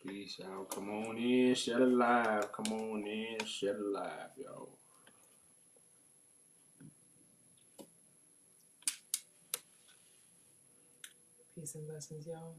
Peace, y'all. Come on in, share it live. Come on in, share it live, y'all. Peace and blessings, y'all.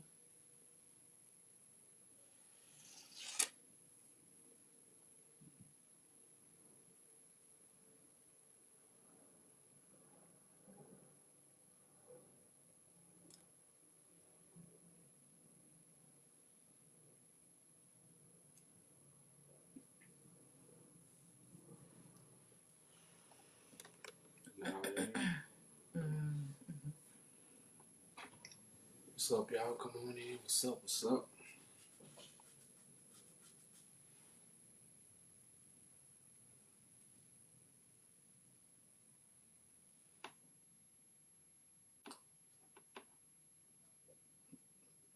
What's up, y'all? Come on in. What's up? What's up?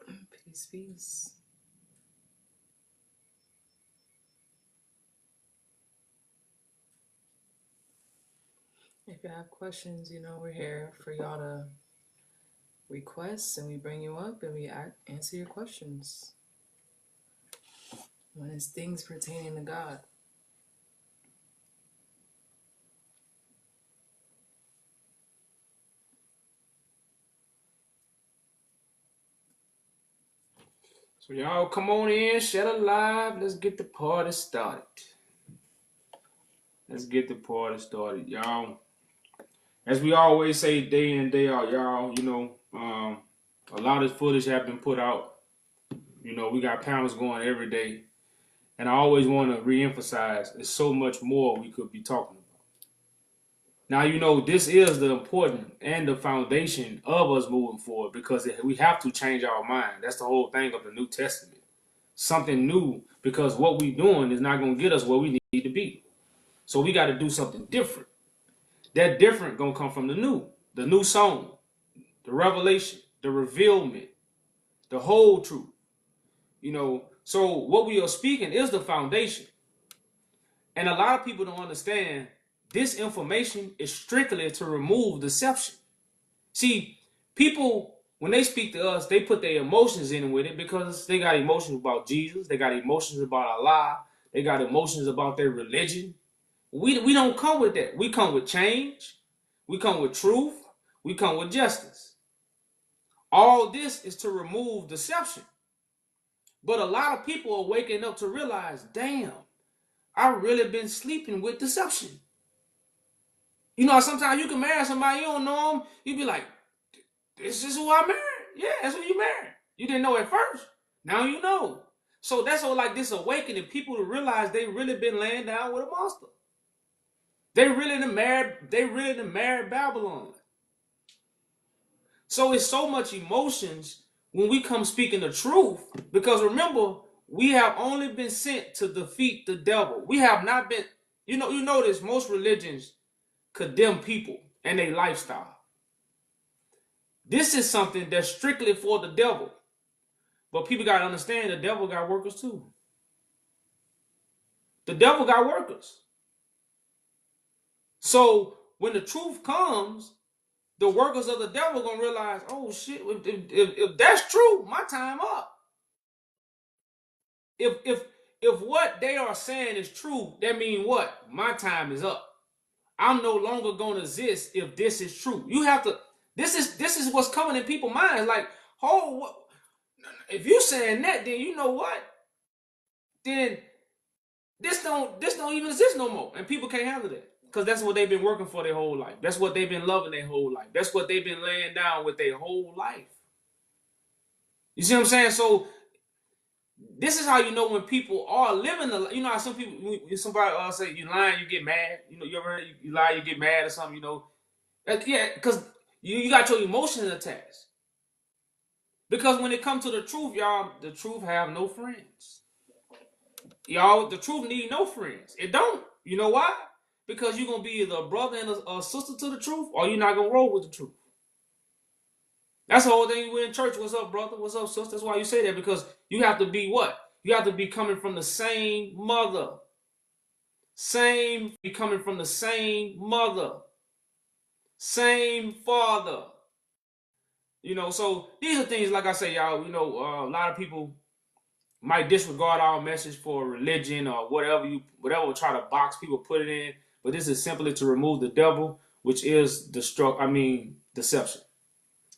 Peace, peace. If you have questions, we're here for y'all to request, and we bring you up and we answer your questions when it's things pertaining to God. So y'all come on in, share it live. Let's get the party started. Let's get the party started, y'all. As we always say day in, day out, y'all, a lot of footage have been put out. We got panels going every day. And I always want to reemphasize, there's so much more we could be talking about. Now, this is the important and the foundation of us moving forward, because we have to change our mind. That's the whole thing of the New Testament. Something new, because what we're doing is not going to get us where we need to be. So we got to do something different. That different going to come from the new song, the revelation, the revealment, the whole truth. So what we are speaking is the foundation. And a lot of people don't understand this information is strictly to remove deception. See, people, when they speak to us, they put their emotions in with it, because they got emotions about Jesus. They got emotions about Allah. They got emotions about their religion. We don't come with that. We come with change. We come with truth. We come with justice. All this is to remove deception. But a lot of people are waking up to realize, damn, I've really been sleeping with deception. Sometimes you can marry somebody, you don't know them. You be like, this is who I married. Yeah, that's who you married. You didn't know at first. Now you know. So that's all like this awakening. People to realize they really been laying down with a monster. They really married Babylon. So it's so much emotions when we come speaking the truth. Because remember, we have only been sent to defeat the devil. We have not been, you notice most religions condemn people and their lifestyle. This is something that's strictly for the devil. But people got to understand the devil got workers too. The devil got workers. So when the truth comes, the workers of the devil going to realize, oh shit, if that's true, my time up. If what they are saying is true, that means what? My time is up. I'm no longer going to exist if this is true. You have to, this is what's coming in people's minds. Like, if you saying that, then you know what? Then this don't even exist no more. And people can't handle that. Because that's what they've been working for their whole life. That's what they've been loving their whole life. That's what they've been laying down with their whole life. You see what I'm saying? So this is how you know when people are living the, how some people, when somebody say you lying, you get mad. You ever heard you lie, you get mad or something, Yeah, because You got your emotions attached. Because when it comes to the truth, y'all, the truth have no friends. Y'all, the truth need no friends. It don't. You know why? Because you're gonna be either a brother and a sister to the truth, or you're not gonna roll with the truth. That's the whole thing. We're in church. What's up, brother? What's up, sister? That's why you say that, because you have to be what? You have to be coming from the same mother. Be coming from the same mother. Same father. So these are things, like I say, y'all, a lot of people might disregard our message for religion or whatever will try to box people, put it in. But this is simply to remove the devil, which is deception.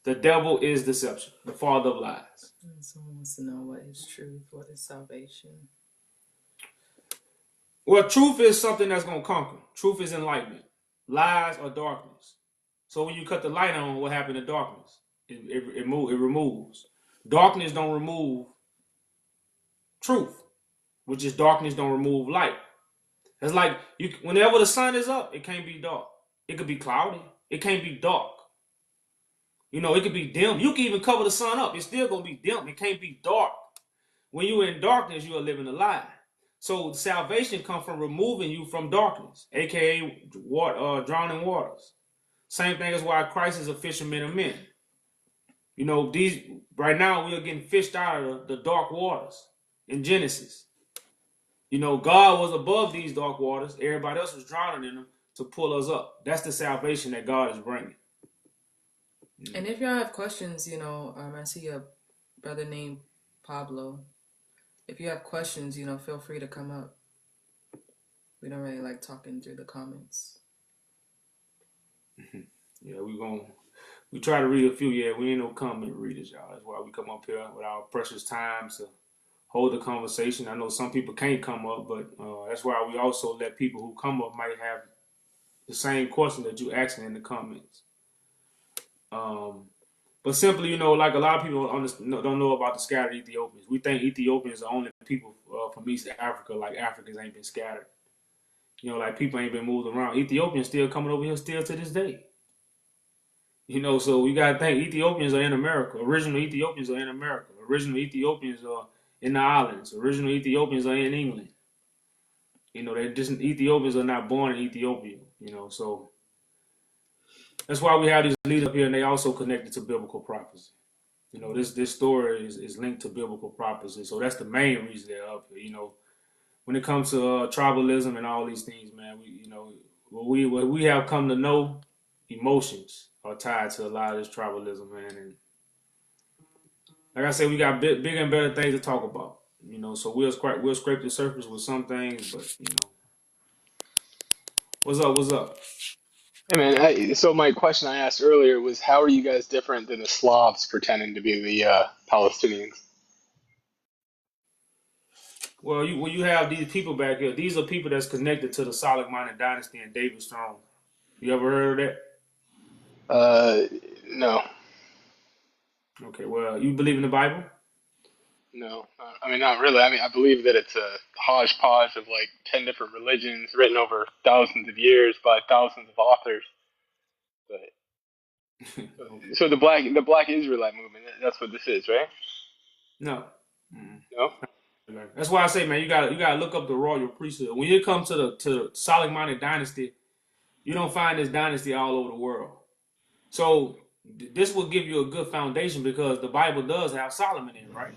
The devil is deception, the father of lies. Someone wants to know, what is truth? What is salvation? Well, truth is something that's going to conquer. Truth is enlightenment. Lies are darkness. So when you cut the light on, what happened to darkness? It removes. Darkness don't remove truth, which is darkness don't remove light. It's like whenever the sun is up, it can't be dark. It could be cloudy. It can't be dark. It could be dim. You can even cover the sun up. It's still going to be dim. It can't be dark. When you're in darkness, you are living a lie. So salvation comes from removing you from darkness, aka drowning waters. Same thing as why Christ is a fisherman of men. These right now we are getting fished out of the dark waters in Genesis. God was above these dark waters. Everybody else was drowning in them to pull us up. That's the salvation that God is bringing. And if y'all have questions, I see a brother named Pablo. If you have questions, feel free to come up. We don't really like talking through the comments. Yeah, we try to read a few. Yeah, we ain't no comment readers, y'all. That's why we come up here with our precious time to hold the conversation. I know some people can't come up, but that's why we also let people who come up might have the same question that you asking in the comments. But simply, like a lot of people don't know about the scattered Ethiopians. We think Ethiopians are only people from East Africa, like Africans ain't been scattered. Like people ain't been moved around. Ethiopians still coming over here still to this day. So we got to think Ethiopians are in America. Original Ethiopians are in America. Original Ethiopians are in the islands. Original Ethiopians are in England. Ethiopians are not born in Ethiopia. So that's why we have these leaders up here, and they also connected to biblical prophecy. This story is linked to biblical prophecy, so that's the main reason they're up here. When it comes to tribalism and all these things, man, what we have come to know, emotions are tied to a lot of this tribalism, man. And like I said, we got bigger and better things to talk about. So we'll scrape the surface with some things, but what's up? What's up? Hey man, so my question I asked earlier was, how are you guys different than the Slavs pretending to be the Palestinians? Well, you have these people back here. These are people that's connected to the Solomonic dynasty and David's throne. You ever heard of that? Uh, no, Okay, well, you believe in the Bible? no. I mean, not really. I mean, I believe that it's a hodgepodge of like 10 different religions written over thousands of years by thousands of authors. But Okay. so the Black Israelite movement, that's what this is, right? No. Mm. No? That's why I say, man, you gotta look up the royal priesthood. When you come to the Solomonic dynasty, you don't find this dynasty all over the world. So this will give you a good foundation because the Bible does have Solomon in it, right?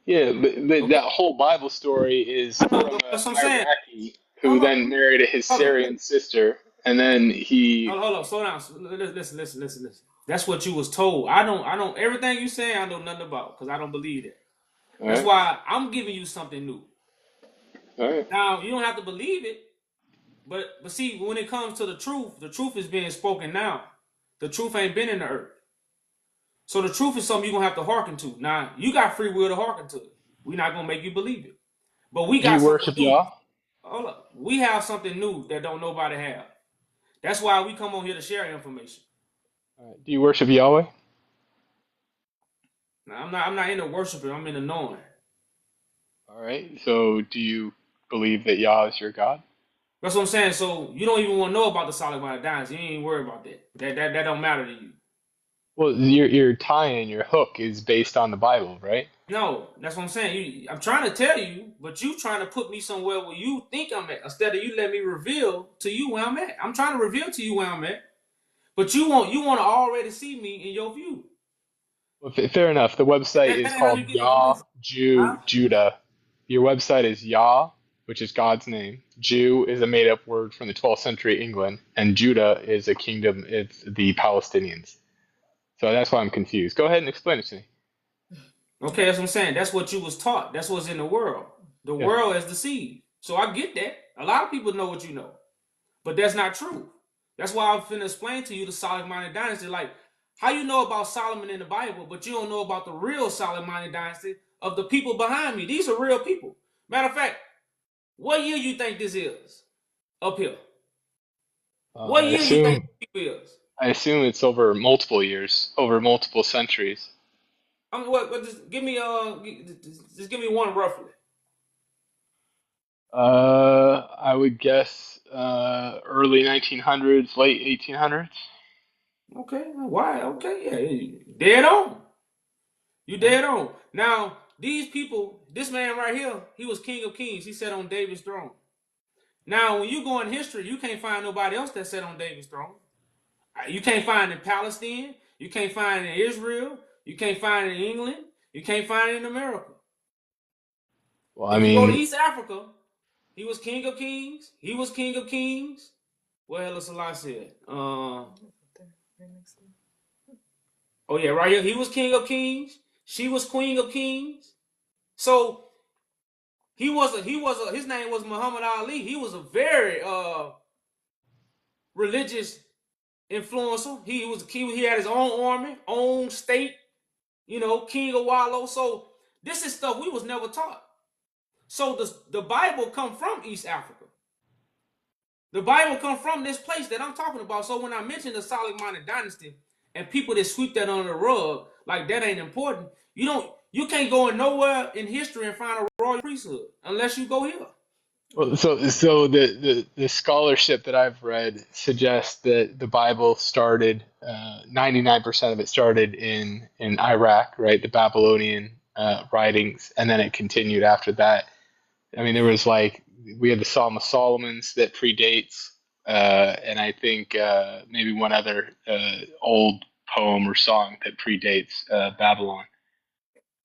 Yeah, but Okay. that whole Bible story is No, from that's what I'm an saying. Iraqi who Hold on, then married his hold on, Syrian sister, and then he. hold on. Slow down. Listen. That's what you was told. I don't. Everything you say, I know nothing about because I don't believe that. All That's right, why I'm giving you something new. all right. Now you don't have to believe it, but see, when it comes to the truth is being spoken now. The truth ain't been in the earth. So the truth is something you're gonna have to hearken to. Now you got free will to hearken to it. We're not gonna make you believe it. But we Do you got something worship new. Yah? Hold up. We have something new that don't nobody have. That's why we come on here to share information. All right. Do you worship Yahweh? Now I'm not into worshiping, I'm into knowing. All right. So do you believe that Yah is your God? That's what I'm saying. So you don't even want to know about the Solomonic dynasty. You ain't even worry about that. That don't matter to you. Well, your tie-in, your hook is based on the Bible, right? No, that's what I'm saying. I'm trying to tell you, but you trying to put me somewhere where you think I'm at, instead of you let me reveal to you where I'm at. I'm trying to reveal to you where I'm at, but you want to already see me in your view. Well, fair enough. The website That is ain't how you called get Yah information, Jew huh? Judah. Your website is Yah, which is God's name. Jew is a made-up word from the 12th century England, and Judah is a kingdom. It's the Palestinians. So that's why I'm confused. Go ahead and explain it to me. Okay, that's what I'm saying. That's what you was taught. That's what's in the world. The Yeah. world is deceived. So I get that. A lot of people know what you know. But that's not true. That's why I'm finna explain to you the Solomonic dynasty. Like, how you know about Solomon in the Bible, but you don't know about the real Solomonic dynasty of the people behind me. These are real people. Matter of fact, what year you think this is up here? What I year you think assume this is? I assume it's over multiple years, over multiple centuries. I mean, what? Just give me just give me one roughly. I would guess early 1900s, late 1800s. Okay, why? Okay, yeah, dead on. You dead on. Now these people, this man right here, he was King of Kings. He sat on David's throne. Now, when you go in history, you can't find nobody else that sat on David's throne. You can't find it in Palestine. You can't find it in Israel. You can't find it in England. You can't find it in America. Well, I If you go to mean, East Africa, he was King of Kings. He was King of Kings. What Haile Selassie said? Oh yeah, right here. He was King of Kings. She was Queen of Kings. So his name was Muhammad Ali. He was a very religious influencer. He had his own army, own state, King of Wallo. So this is stuff we was never taught. So the Bible come from East Africa. The Bible come from this place that I'm talking about. So when I mention the Solomonic dynasty and people that sweep that under the rug like that ain't important, you can't go in nowhere in history and find a royal priesthood unless you go here. well, so the scholarship that I've read suggests that the Bible started 99% of it started in Iraq, right? The Babylonian writings, and then it continued after that. I mean, there was like we had the Song of Solomon's that predates, and I think maybe one other old poem or song that predates Babylon.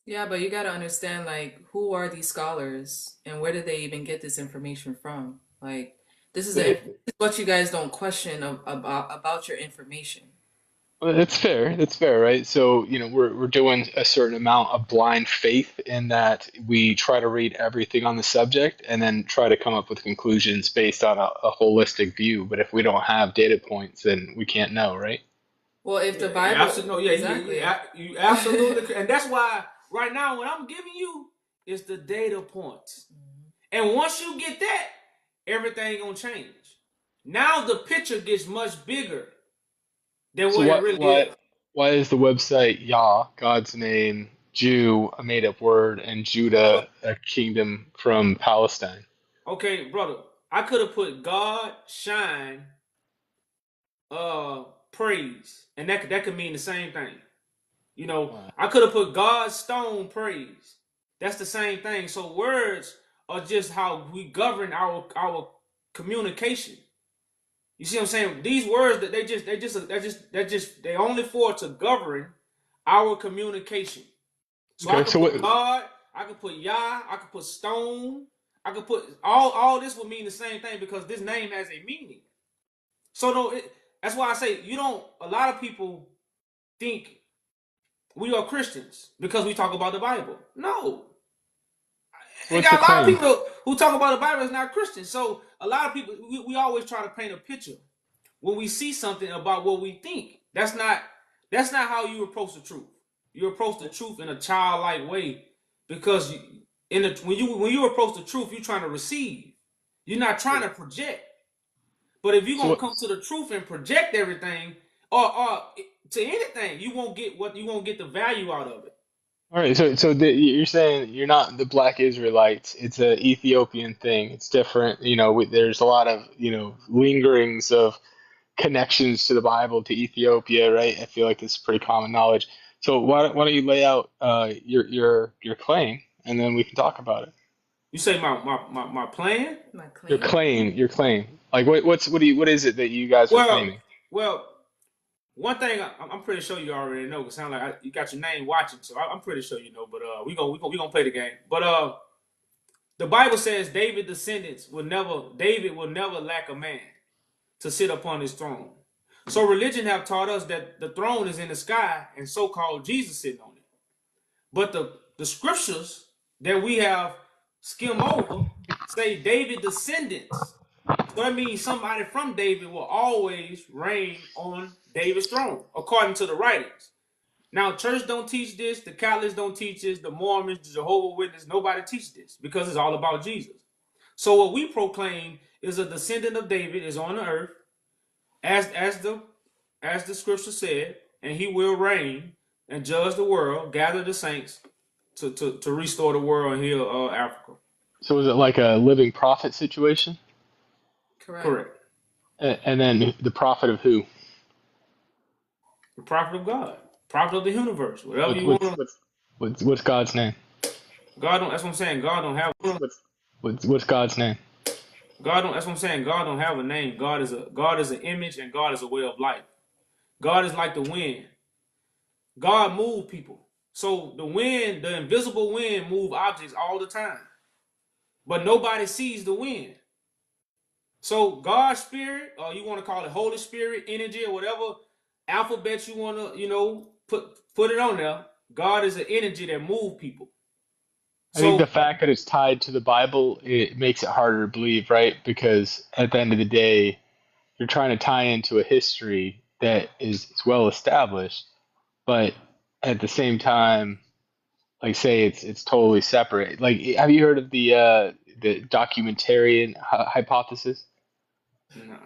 Yeah, but you got to understand, like, who are these scholars and where did they even get this information from? Like, this is what you guys don't question about your information. Well, that's fair. That's fair, right? So, we're doing a certain amount of blind faith in that we try to read everything on the subject and then try to come up with conclusions based on a holistic view. But if we don't have data points, then we can't know, right? Well, if the Yeah, Bible, absolutely. Yeah, exactly. you absolutely, and that's why right now what I'm giving you is the data points. And once you get that, everything gonna change. Now the picture gets much bigger than So what it what really what is. why is the website Yah, God's name, Jew, a made up word, and So, Judah, a kingdom from Palestine? okay, brother, I could have put God shine praise, and that could mean the same thing. I could have put God stone praise. That's the same thing. So words are just how we govern our communication. You see what I'm saying? These words that they only for to govern our communication. So I Okay, could so put what? God, I could put Yah, I could put stone, I could put all this would mean the same thing because this name has a meaning. So that's why I say you don't. A lot of people think we are Christians because we talk about the Bible. No, So and what's the got a lot of claim? people who talk about the Bible is not Christians. So a lot of people we always try to paint a picture when we see something about what we think. That's not how you approach the truth. You approach the truth in a childlike way because when you approach the truth, you're trying to receive. You're not trying to project. But if you're So gonna what? come to the truth and project everything, or to anything, you won't get the value out of it. All right, you're saying you're not the Black Israelites. It's a Ethiopian thing. It's different. There's a lot of lingerings of connections to the Bible to Ethiopia, right? I feel like this is pretty common knowledge. So why don't you lay out your claim, and then we can talk about it. You say my plan? My Your claim. claim, your claim. Like what is it that you guys are Well, claiming? well, one thing I'm pretty sure you already know. Cause sound like you got your name watching, so I'm pretty sure you know. But we gonna play the game. But the Bible says David will never lack a man to sit upon his throne. So religion have taught us that the throne is in the sky and so-called Jesus sitting on it. But the scriptures that we have skimmed over say David descendants. So that means somebody from David will always reign on David's throne, according to the writings. Now, church don't teach this, the Catholics don't teach this, the Mormons, the Jehovah's Witnesses, nobody teach this because it's all about Jesus. So what we proclaim is a descendant of David is on the earth, as the scripture said, and he will reign and judge the world, gather the saints to restore the world and heal Africa. So is it like a living prophet situation? Correct. Correct. And then the prophet of who? The prophet of God, prophet of the universe, whatever What, you what's want. what's God's name? God don't. That's what I'm saying. God don't have. What's God's name? God don't. That's what I'm saying. God don't have a name. God is an image, and God is a way of life. God is like the wind. God move people. So the wind, the invisible wind, move objects all the time, but nobody sees the wind. So God's spirit, or you want to call it Holy Spirit, energy, or whatever alphabet you want to, put it on there. God is an energy that move people. I think the So fact that it's tied to the Bible, it makes it harder to believe, right? Because at the end of the day, you're trying to tie into a history that is well established, but at the same time, like say it's totally separate. Like, have you heard of the documentarian hypothesis? no,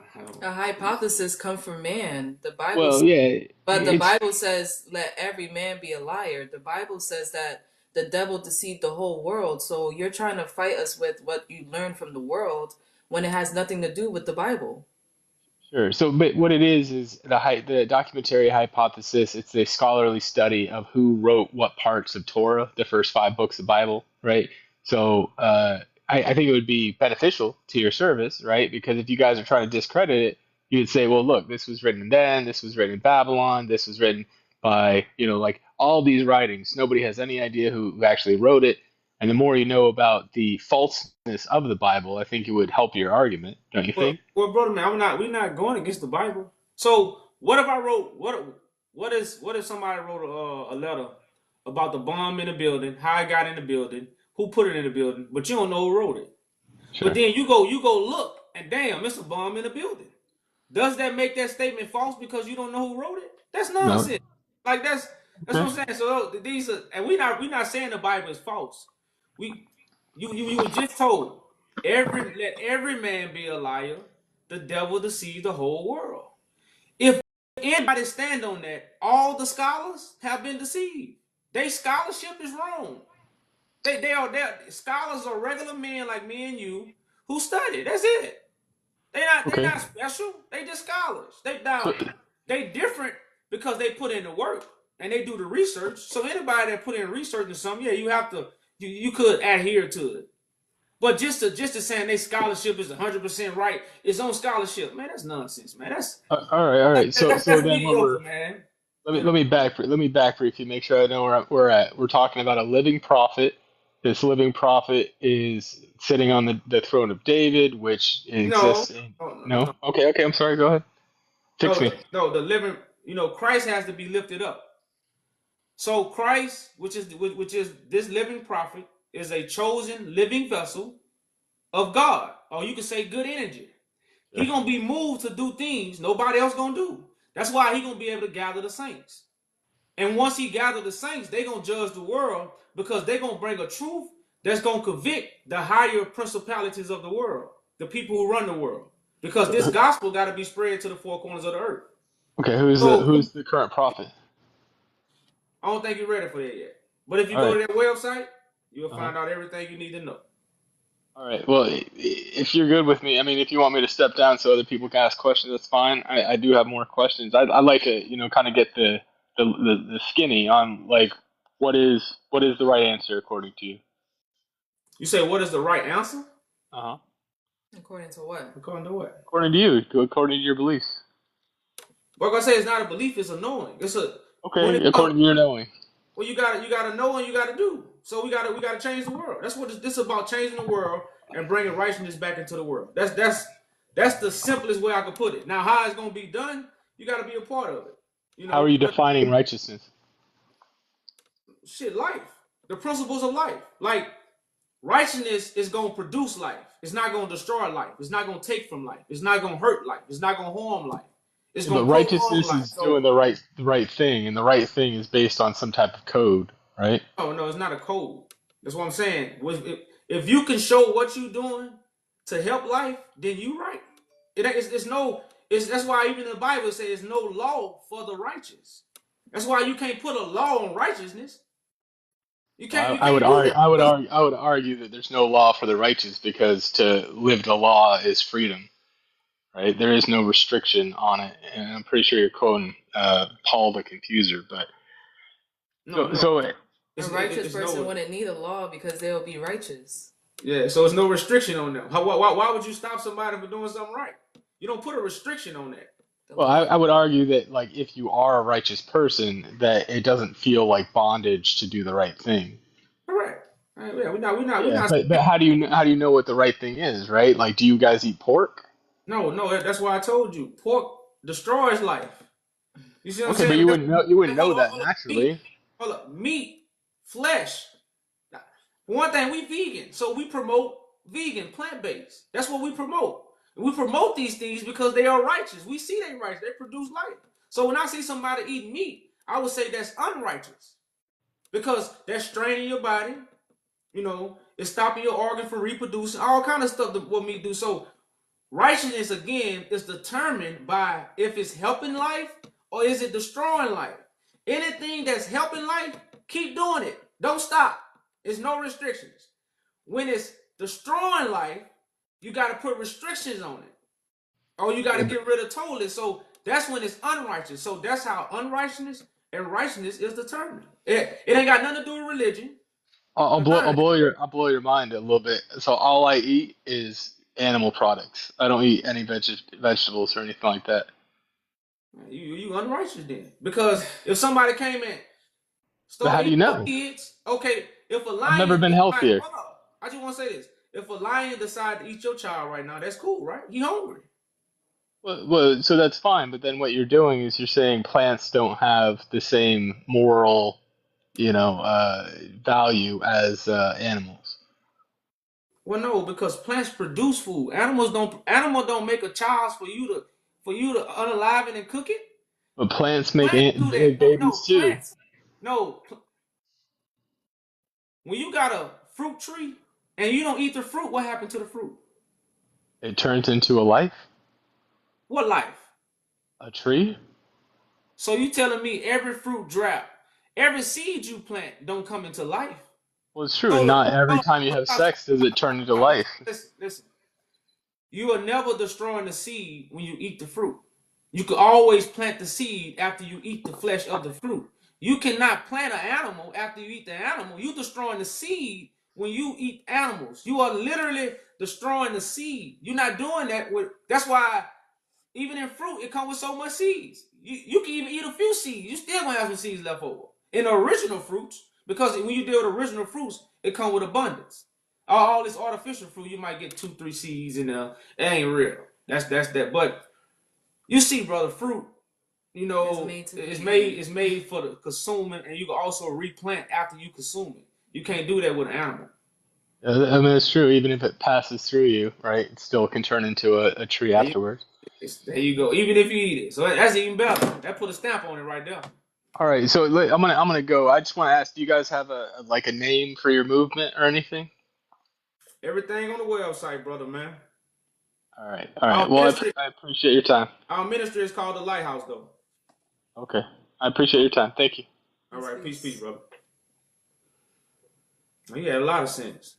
A hypothesis come from man. Well, yeah, But the it's Bible says, "Let every man be a liar." The Bible says that the devil deceived the whole world. So you're trying to fight us with what you learned from the world when it has nothing to do with the Bible. sure. So, but what it is the documentary hypothesis. It's a scholarly study of who wrote what parts of Torah, the first five books of the Bible, right? So, I think it would be beneficial to your service, right? Because if you guys are trying to discredit it, you would say, well, look, this was written then, this was written in Babylon, this was written by, like all these writings. Nobody has any idea who actually wrote it. And the more you know about the falseness of the Bible, I think it would help your argument, don't you think? well, brother man, we're not going against the Bible. So what if I wrote what if somebody wrote a letter about the bomb in the building, how it got in the building, who put it in the building, but you don't know who wrote it. But Sure. then you go look and damn, it's a bomb in the building. Does that make that statement false because you don't know who wrote it? That's No. nonsense. Like that's what Okay. I'm saying. So these are, and we not saying the Bible is false. We you were just told let every man be a liar. The devil deceive the whole world. If anybody stand on that, all the scholars have been deceived. Their scholarship is wrong. Scholars are regular men like me and you who study. That's it. They Okay. not special. They just scholars. So, They different because they put in the work and they do the research. So anybody that put in research in something, yeah, you could adhere to it. But just to saying they scholarship is 100% right, its own scholarship, man, that's nonsense, man. all right, all right. So That's then what mediocre, we're man. let me You know. back brief you, make sure I know where we're at. We're talking about a living prophet. This living prophet is sitting on the throne of David, which No, exists in. no, no, No? no, Okay, okay, I'm sorry, go ahead. Fix no, me. no. The living, Christ has to be lifted up. So Christ, which is this living prophet, is a chosen living vessel of God, or you could say good energy. He Sure. gonna be moved to do things nobody else gonna do. That's why he gonna be able to gather the saints. And once he gathered the saints, they gonna judge the world because they gonna bring a truth that's gonna convict the higher principalities of the world, the people who run the world. Because this gospel got to be spread to the four corners of the earth. Okay, who's the So who's the current prophet? I don't think you're ready for that yet. But if you All go right. to that website, you'll Uh-huh. find out everything you need to know. All right. Well, if you're good with me, I mean, if you want me to step down so other people can ask questions, that's fine. I do have more questions. I'd like to, kind of get the skinny on like what is the right answer according to you. You say, what is the right answer? Uh-huh. According to what? According to what? According to you, according to your beliefs. What I say it's not a belief, it's a knowing. It's a when Okay, it according to your knowing. well, you gotta know and you gotta do. So we gotta change the world. That's what this is about, changing the world and bringing righteousness back into the world. That's the simplest way I could put it. Now, how it's gonna be done, you gotta be a part of it. How are you Because defining righteousness? shit, life, the principles of life, like righteousness is gonna produce life. It's not gonna destroy life. It's not gonna take from life. It's not gonna hurt life. It's not gonna harm life. It's Yeah, but gonna prolong righteousness life. is doing So the right thing, and the right thing is based on some type of code, right? no, it's not a code. That's what I'm saying. If you can show what you're doing to help life, then you right. It's no. That's why even in the Bible it says no law for the righteous. That's why you can't put a law on righteousness. You can't. Well, You can't do that. I would argue that there's no law for the righteous because to live the law is freedom, right? There is no restriction on it, and I'm pretty sure you're quoting Paul the Confuser, but No, so no. so A It's, righteous it's person no. wouldn't need a law because they'll be righteous. Yeah. So it's no restriction on them. Why would you stop somebody for doing something right? You don't put a restriction on that. The well, law. I would argue that like if you are a righteous person, that it doesn't feel like bondage to do the right thing. Correct. Yeah. We're Yeah, not. but how do you know what the right thing is, right? Like, do you guys eat pork? No. That's why I told you. Pork destroys life. You see what I'm Okay, but saying? you wouldn't know that Hold up. Meat. naturally. Hold up. Meat, flesh. For one thing, we vegan, so we promote vegan, plant based. That's what we promote. And we promote these things because they are righteous. We see they righteous. They produce life. So when I see somebody eat meat, I would say that's unrighteous because that's straining your body. It's stopping your organ from reproducing. All kind of stuff that what meat do. So righteousness again is determined by if it's helping life or is it destroying life. Anything that's helping life, keep doing it. Don't stop. There's no restrictions. When it's destroying life, you got to put restrictions on it. Or you got to Yeah, get rid of totally. So that's when it's unrighteous. So that's how unrighteousness and righteousness is determined. It ain't got nothing to do with religion. I'll blow None I'll of that. blow your mind a little bit. So all I eat is animal products. I don't eat any vegetables or anything like that. You unrighteous then. Because if somebody came and But start how do you eating your know? kids, okay, if a I've never lion, been healthier. hold up, I just want to say this. If a lion decide to eat your child right now, that's cool, right? He hungry. So that's fine. But then what you're doing is you're saying plants don't have the same moral, value as animals. Well, no, because plants produce food. Animals don't make a child for you to unalive it and cook it. But plants make Plants do that. make babies too. Plants. No, when you got a fruit tree and you don't eat the fruit, what happened to the fruit? It turns into a life, What life? a tree. So you telling me every fruit drop, every seed you plant don't come into life? Well, it's true. So And the not fruit every don't. time you have sex does it turn into life. Listen. You are never destroying the seed when you eat the fruit. You can always plant the seed after you eat the flesh of the fruit. You cannot plant an animal after you eat the animal. You destroying the seed when you eat animals. You are literally destroying the seed. You're not doing that with. That's why even in fruit it comes with so much seeds. You can even eat a few seeds. You still gonna have some seeds left over in the original fruits because when you deal with original fruits, it comes with abundance. All this artificial fruit, you might get 2, 3 seeds in there. It ain't real. That's that. But you see, brother, fruit, It's made to be it's made eaten. it's made for the consuming, and you can also replant after you consume it. You can't do that with an animal. I mean, it's true. Even if it passes through you, right, it still can turn into a tree There you, afterwards. there you go. Even if you eat it, so that's even better. That put a stamp on it right there. All right, so I'm gonna go. I just want to ask, do you guys have like a name for your movement or anything? Everything on the website, brother, man. All right, all Our right. Well, ministry, I appreciate your time. our ministry is called the Lighthouse, though. Okay, I appreciate your time. Thank you. All Peace, right, peace, peace. brother. He had a lot of sense.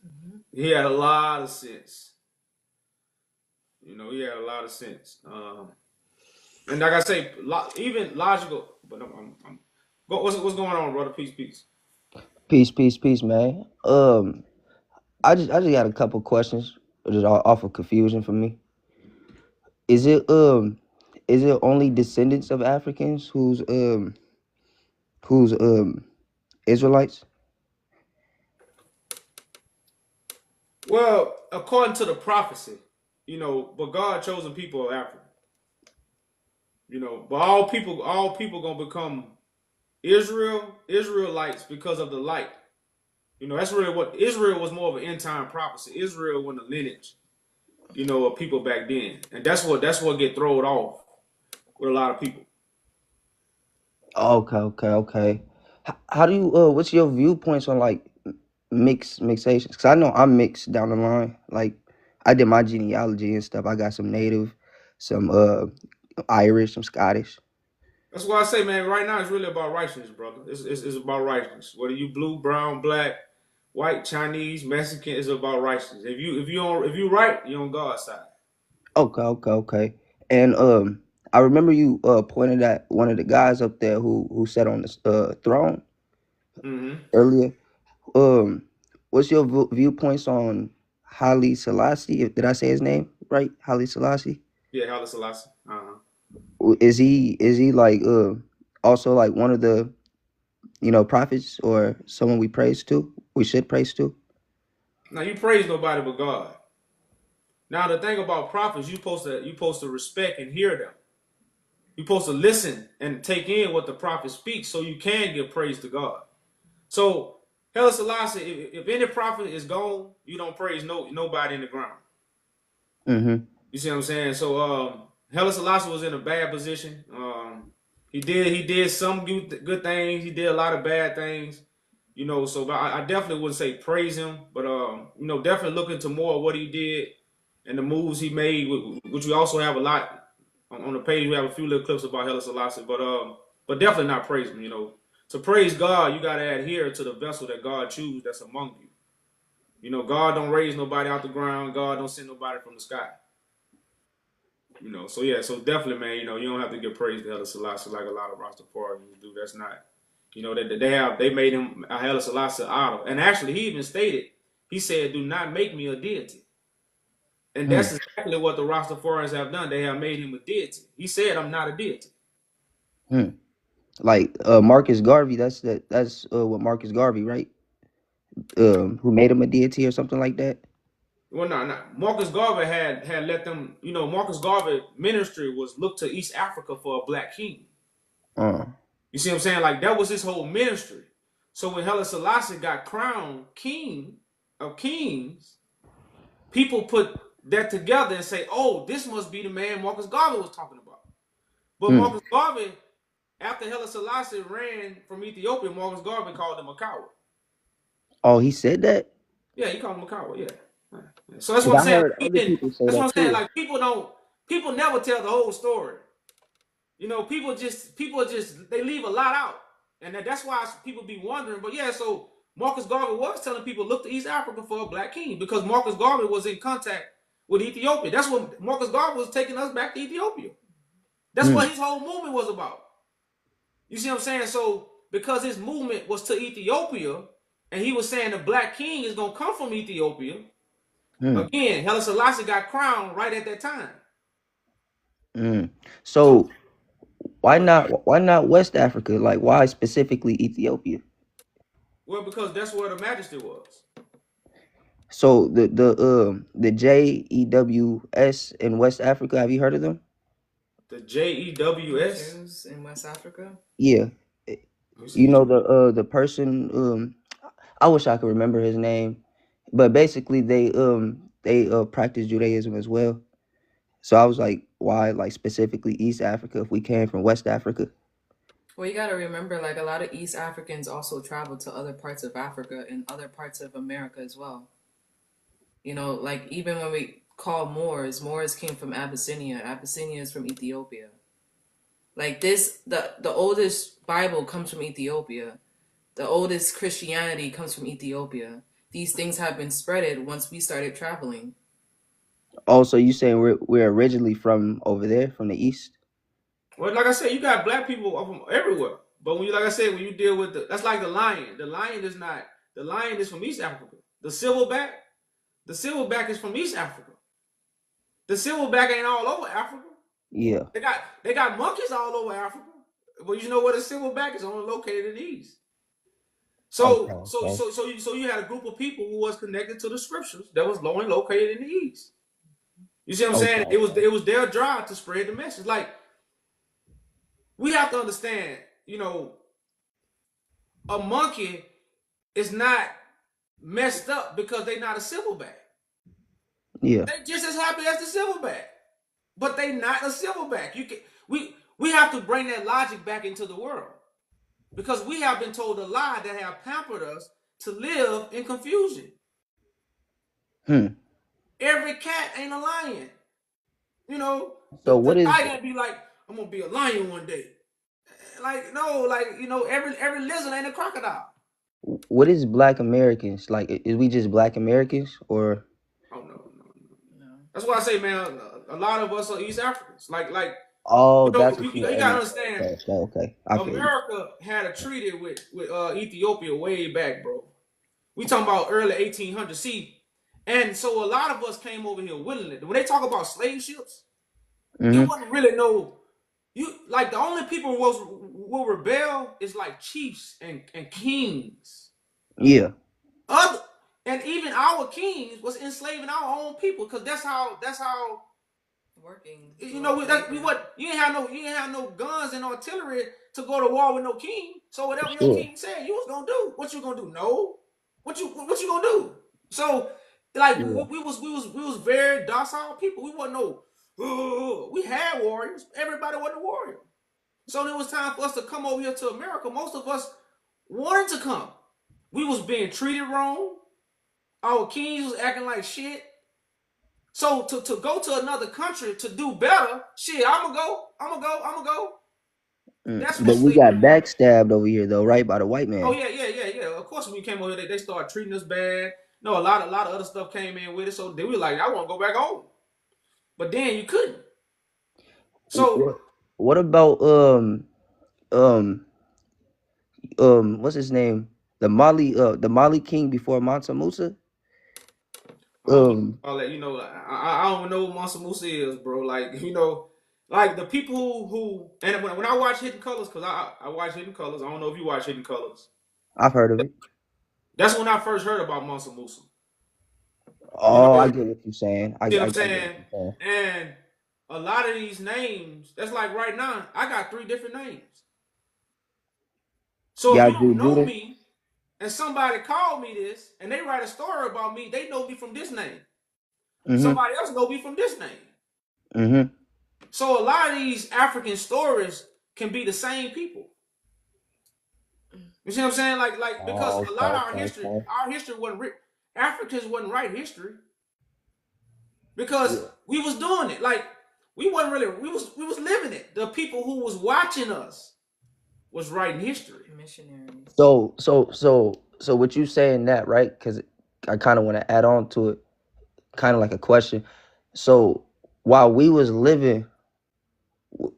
He had a lot of sense. He had a lot of sense. And like I say, even logical. But what's going on, brother? Peace, peace. Peace, peace, peace, man. I just got a couple questions, just off of confusion for me. Is it is it only descendants of Africans who's Israelites? Well, according to the prophecy, but God chosen people of Africa. But all people gonna become Israelites because of the light. That's really what Israel was, more of an end time prophecy. Israel was the lineage, of people back then, and that's what get thrown off with a lot of people. Okay. How do you what's your viewpoints on like mixations? Because I know I'm mixed down the line. Like I did my genealogy and stuff. I got some native, some Irish, some Scottish. That's why I say, man, right now it's really about righteousness, brother. It's about righteousness. Whether you blue, brown, black, white, Chinese, Mexican, it's about righteousness. If you right, you're on God's side. Okay. And I remember you pointed at one of the guys up there who sat on the throne earlier. What's your viewpoints on Haile Selassie? Did I say his name right? Haile Selassie. Yeah, Haile Selassie. Is he like also like one of the prophets or someone we should praise to? Now you praise nobody but God. Now the thing about prophets, you supposed to respect and hear them. You're supposed to listen and take in what the prophet speaks, so you can give praise to God. So Haile Selassie, if any prophet is gone, you don't praise nobody in the ground. You see what I'm saying? So Haile Selassie was in a bad position. He did some good things. He did a lot of bad things. So I definitely wouldn't say praise him, but definitely look into more of what he did and the moves he made, which we also have a lot on the page. We have a few little clips about Haile Selassie, but definitely not praise him. To praise God, you got to adhere to the vessel that God chooses that's among you. God don't raise nobody out the ground. God don't send nobody from the sky. So yeah, so definitely, man, you don't have to give praise to Haile Selassie like a lot of Rastafarians do. That's not, they made him a Haile Selassie idol. And actually, he even stated, he said, "Do not make me a deity." And that's exactly what the Rastafarians have done. They have made him a deity. He said, "I'm not a deity." Like Marcus Garvey, that's what Marcus Garvey, right? Who made him a deity or something like that? Well, no. Marcus Garvey had let them, Marcus Garvey ministry was look to East Africa for a black king. You see what I'm saying? Like that was his whole ministry. So when Haile Selassie got crowned king of kings, people put that together and say, "Oh, this must be the man Marcus Garvey was talking about." But Marcus Garvey, after Haile Selassie ran from Ethiopia, Marcus Garvey called him a coward. Oh, he said that? Yeah, he called him a coward. Yeah. So that's what I'm saying. That's what I'm saying. Like people never tell the whole story. People just they leave a lot out, and that's why people be wondering. But yeah, so Marcus Garvey was telling people look to East Africa for a black king because Marcus Garvey was in contact with Ethiopia. That's what Marcus Garvey was taking us back to Ethiopia. That's what his whole movement was about. You see what I'm saying? So because his movement was to Ethiopia, and he was saying the black king is gonna come from Ethiopia. Again, Haile Selassie got crowned right at that time. So why not West Africa? Like why specifically Ethiopia? Well, because that's where the majesty was. So the JEWS in West Africa, have you heard of them? The JEWS in West Africa? Yeah. The person I wish I could remember his name, but basically they practice Judaism as well. So I was like, why like specifically East Africa if we came from West Africa? Well, you got to remember, like a lot of East Africans also travel to other parts of Africa and other parts of America as well. Like even when we call Moors came from Abyssinia. Abyssinia is from Ethiopia. Like the oldest Bible comes from Ethiopia. The oldest Christianity comes from Ethiopia. these things have been spreaded once we started traveling. Oh, so you saying we're originally from over there, from the east? Well, like I said, you got black people from everywhere. But when you, like I said, when you deal with that's like the lion. The lion is not. The lion is from East Africa. The silverback. The silverback is from East Africa. The silverback ain't all over Africa. Yeah. They got monkeys all over Africa. But you know where the silverback is only located in the East. Okay. So you had a group of people who was connected to the scriptures that was only located in the East. You see what I'm saying? Okay. It was their job to spread the message. Like, we have to understand, you know, a monkey is not messed up because they're not a silverback. Yeah. They just as happy as the silverback, but they not a silverback. We have to bring that logic back into the world, because we have been told a lie that have pampered us to live in confusion. Every cat ain't a lion. You know, So the what is tiger be like, I'm gonna be a lion one day. Like, no, like, you know, every lizard ain't a crocodile. what is Black Americans? Like, is we just Black Americans or? Oh no. That's why I say, man, a lot of us are East Africans. Like Oh, you know, that's what you you gotta mean. understand. Okay. I feel you. America had a treaty with Ethiopia way back, bro. We talking about early 1800s. See, and so a lot of us came over here willingly. When they talk about slave ships, you wouldn't really know. You like, the only people who will rebel is like chiefs and kings. Yeah. And even our kings was enslaving our own people, because that's how Working. you know, you ain't have no guns and artillery to go to war with no king. So whatever your king said, you was gonna do. What you gonna do? No. What you gonna do? So, like, Yeah. we was very docile people. We wasn't we had warriors. Everybody wasn't a warrior. So it was time for us to come over here to America. Most of us wanted to come. We was being treated wrong. Our kings was acting like shit. So to go to another country to do better, shit, I'ma go. That's what But we got slavery was. backstabbed over here though, right? By the white Oh man. yeah. Of course, when we came over here, they started treating us bad. No, a lot of other stuff came in with it. So they were like, I want to go back home, but then you couldn't. So What about what's his name? The Mali King before Mansa Musa? I'll let you know. I don't know what Mansa Musa is, bro. Like, you know, like the people who and when I watch Hidden Colors, because I watch Hidden Colors. I don't know if you watch Hidden Colors. I've heard of it. That's when I first heard about Mansa Musa. You Oh, I know, get what you're saying. I see what I'm get what saying? you're saying. And a lot of these names, that's like right now, I got 3 different names. So if Yeah, you don't know Judah. me and somebody called me this and they write a story about me, they know me from this name. Somebody else know me from this name. So a lot of these African stories can be the same people. You see what I'm saying? Like because a lot of our history wasn't written. Africans wasn't write history because we was doing it. Like, we wasn't really, we was living it. The people who was watching us was writing history. Missionaries. So what you saying that, right? Because I kind of want to add on to it, kind of like a question. So while we was living,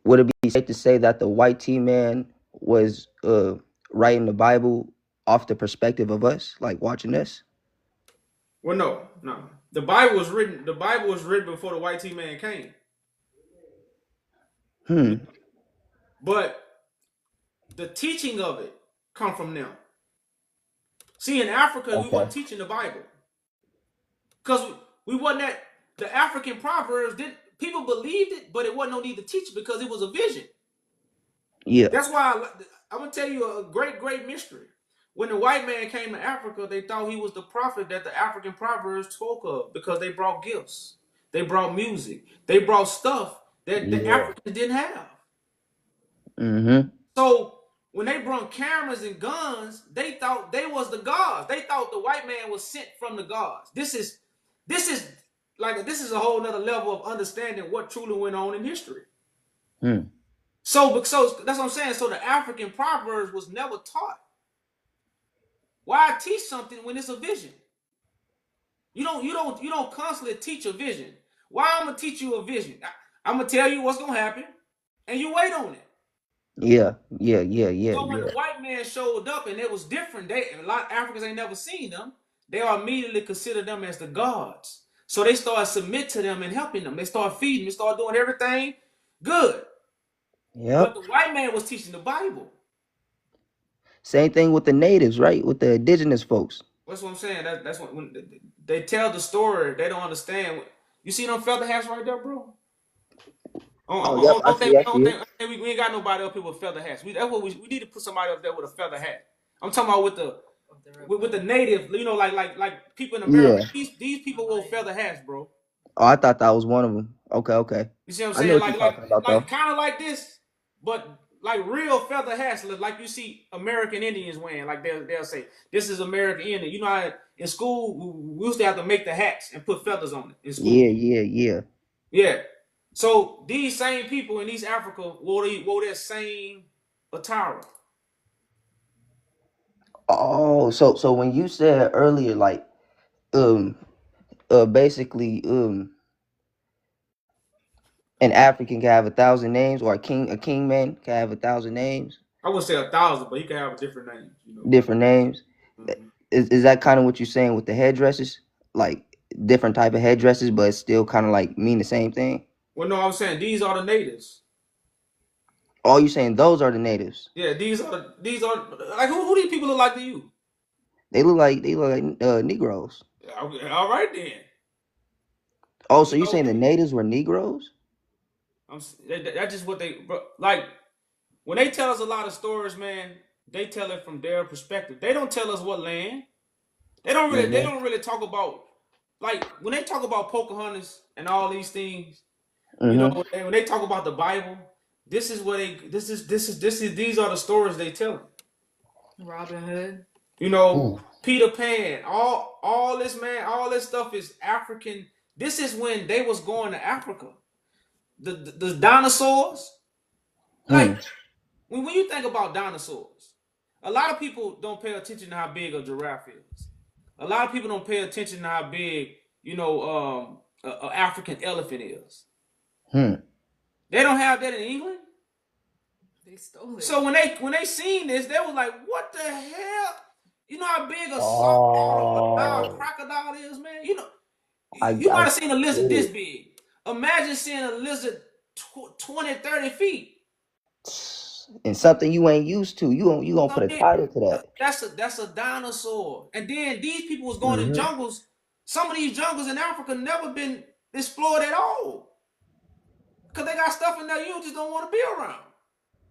would it be safe to say that the white man was writing the Bible off the perspective of us, like watching this? Well, no. The Bible was written before the white man came. But the teaching of it come from them. See, in Africa, we weren't teaching the Bible. Because we wasn't at the African proverbs, people believed it, but it wasn't no need to teach it because it was a vision. Yeah. That's why I'm going to tell you a great mystery. When the white man came to Africa, they thought he was the prophet that the African proverbs spoke of, because they brought gifts. They brought music. They brought stuff that the Africans didn't have. So when they brought cameras and guns, they thought they was the gods. They thought the white man was sent from the gods. This is a whole nother level of understanding what truly went on in history. So that's what I'm saying. So the African proverbs was never taught. Why teach something when it's a vision? You don't constantly teach a vision. Why I'm gonna teach you a vision? I'm gonna tell you what's gonna happen, and you wait on it. Yeah. So when the white man showed up and it was different, a lot of Africans ain't never seen them. They are immediately consider them as the gods. So they start submit to them and helping them. They start feeding. They start doing everything good. But Yep. the white man was teaching the Bible. Same thing with the natives, right? With the indigenous folks. That's what I'm saying. That's what when they tell the story, they don't understand. You see them feather hats right there, bro? Oh, yep. I see. I see it. We ain't got nobody up here with feather hats. That's what we need to put somebody up there with a feather hat. I'm talking about with the native, like people in America. Yeah. These people wear feather hats, bro. Oh, I thought that was one of them. Okay. You see what I'm I know saying? what you're talking about, though. Kind of like this, but like real feather hats, like you see American Indians wearing. Like they'll say, "This is American Indian." You know how in school we used to have to make the hats and put feathers on it in school. Yeah. So these same people in East Africa wore that same attire. Oh, so when you said earlier, like, basically, an African can have 1,000 names, or a king man can have 1,000 names, I wouldn't say 1,000, but he can have different names. You know. different names. Mhm. Is that kind of what you're saying with the headdresses? Like different type of headdresses, but it's still kind of like mean the same thing? Well, no, I'm saying these are the natives. Oh, you saying those are the natives? Yeah, these are like who these people look like to you? They look like Negroes. Okay, all right then. Oh, so You you know, saying the natives were Negroes? that's just what like. When they tell us a lot of stories, man, they tell it from their perspective. They don't tell us what land. They don't really talk about, like when they talk about Pocahontas and all these things. You Mm-hmm. know, and when they talk about the Bible, these are the stories they tell. Robin Hood. You know, Peter Pan, all this, man, all this stuff is African. This is when they was going to Africa. The dinosaurs, like when you think about dinosaurs, a lot of people don't pay attention to how big a giraffe is. A lot of people don't pay attention to how big, an African elephant is. They don't have that in England. They stole it. So when they seen this, they was like, "What the hell?" You know how big a crocodile is, man. You might have seen a lizard this big. Imagine seeing a lizard 20, 30 feet. And something you ain't used to. You gonna put a title to that. That's a dinosaur. And then these people was going in jungles. Some of these jungles in Africa never been explored at all. Because they got stuff in there you just don't want to be around.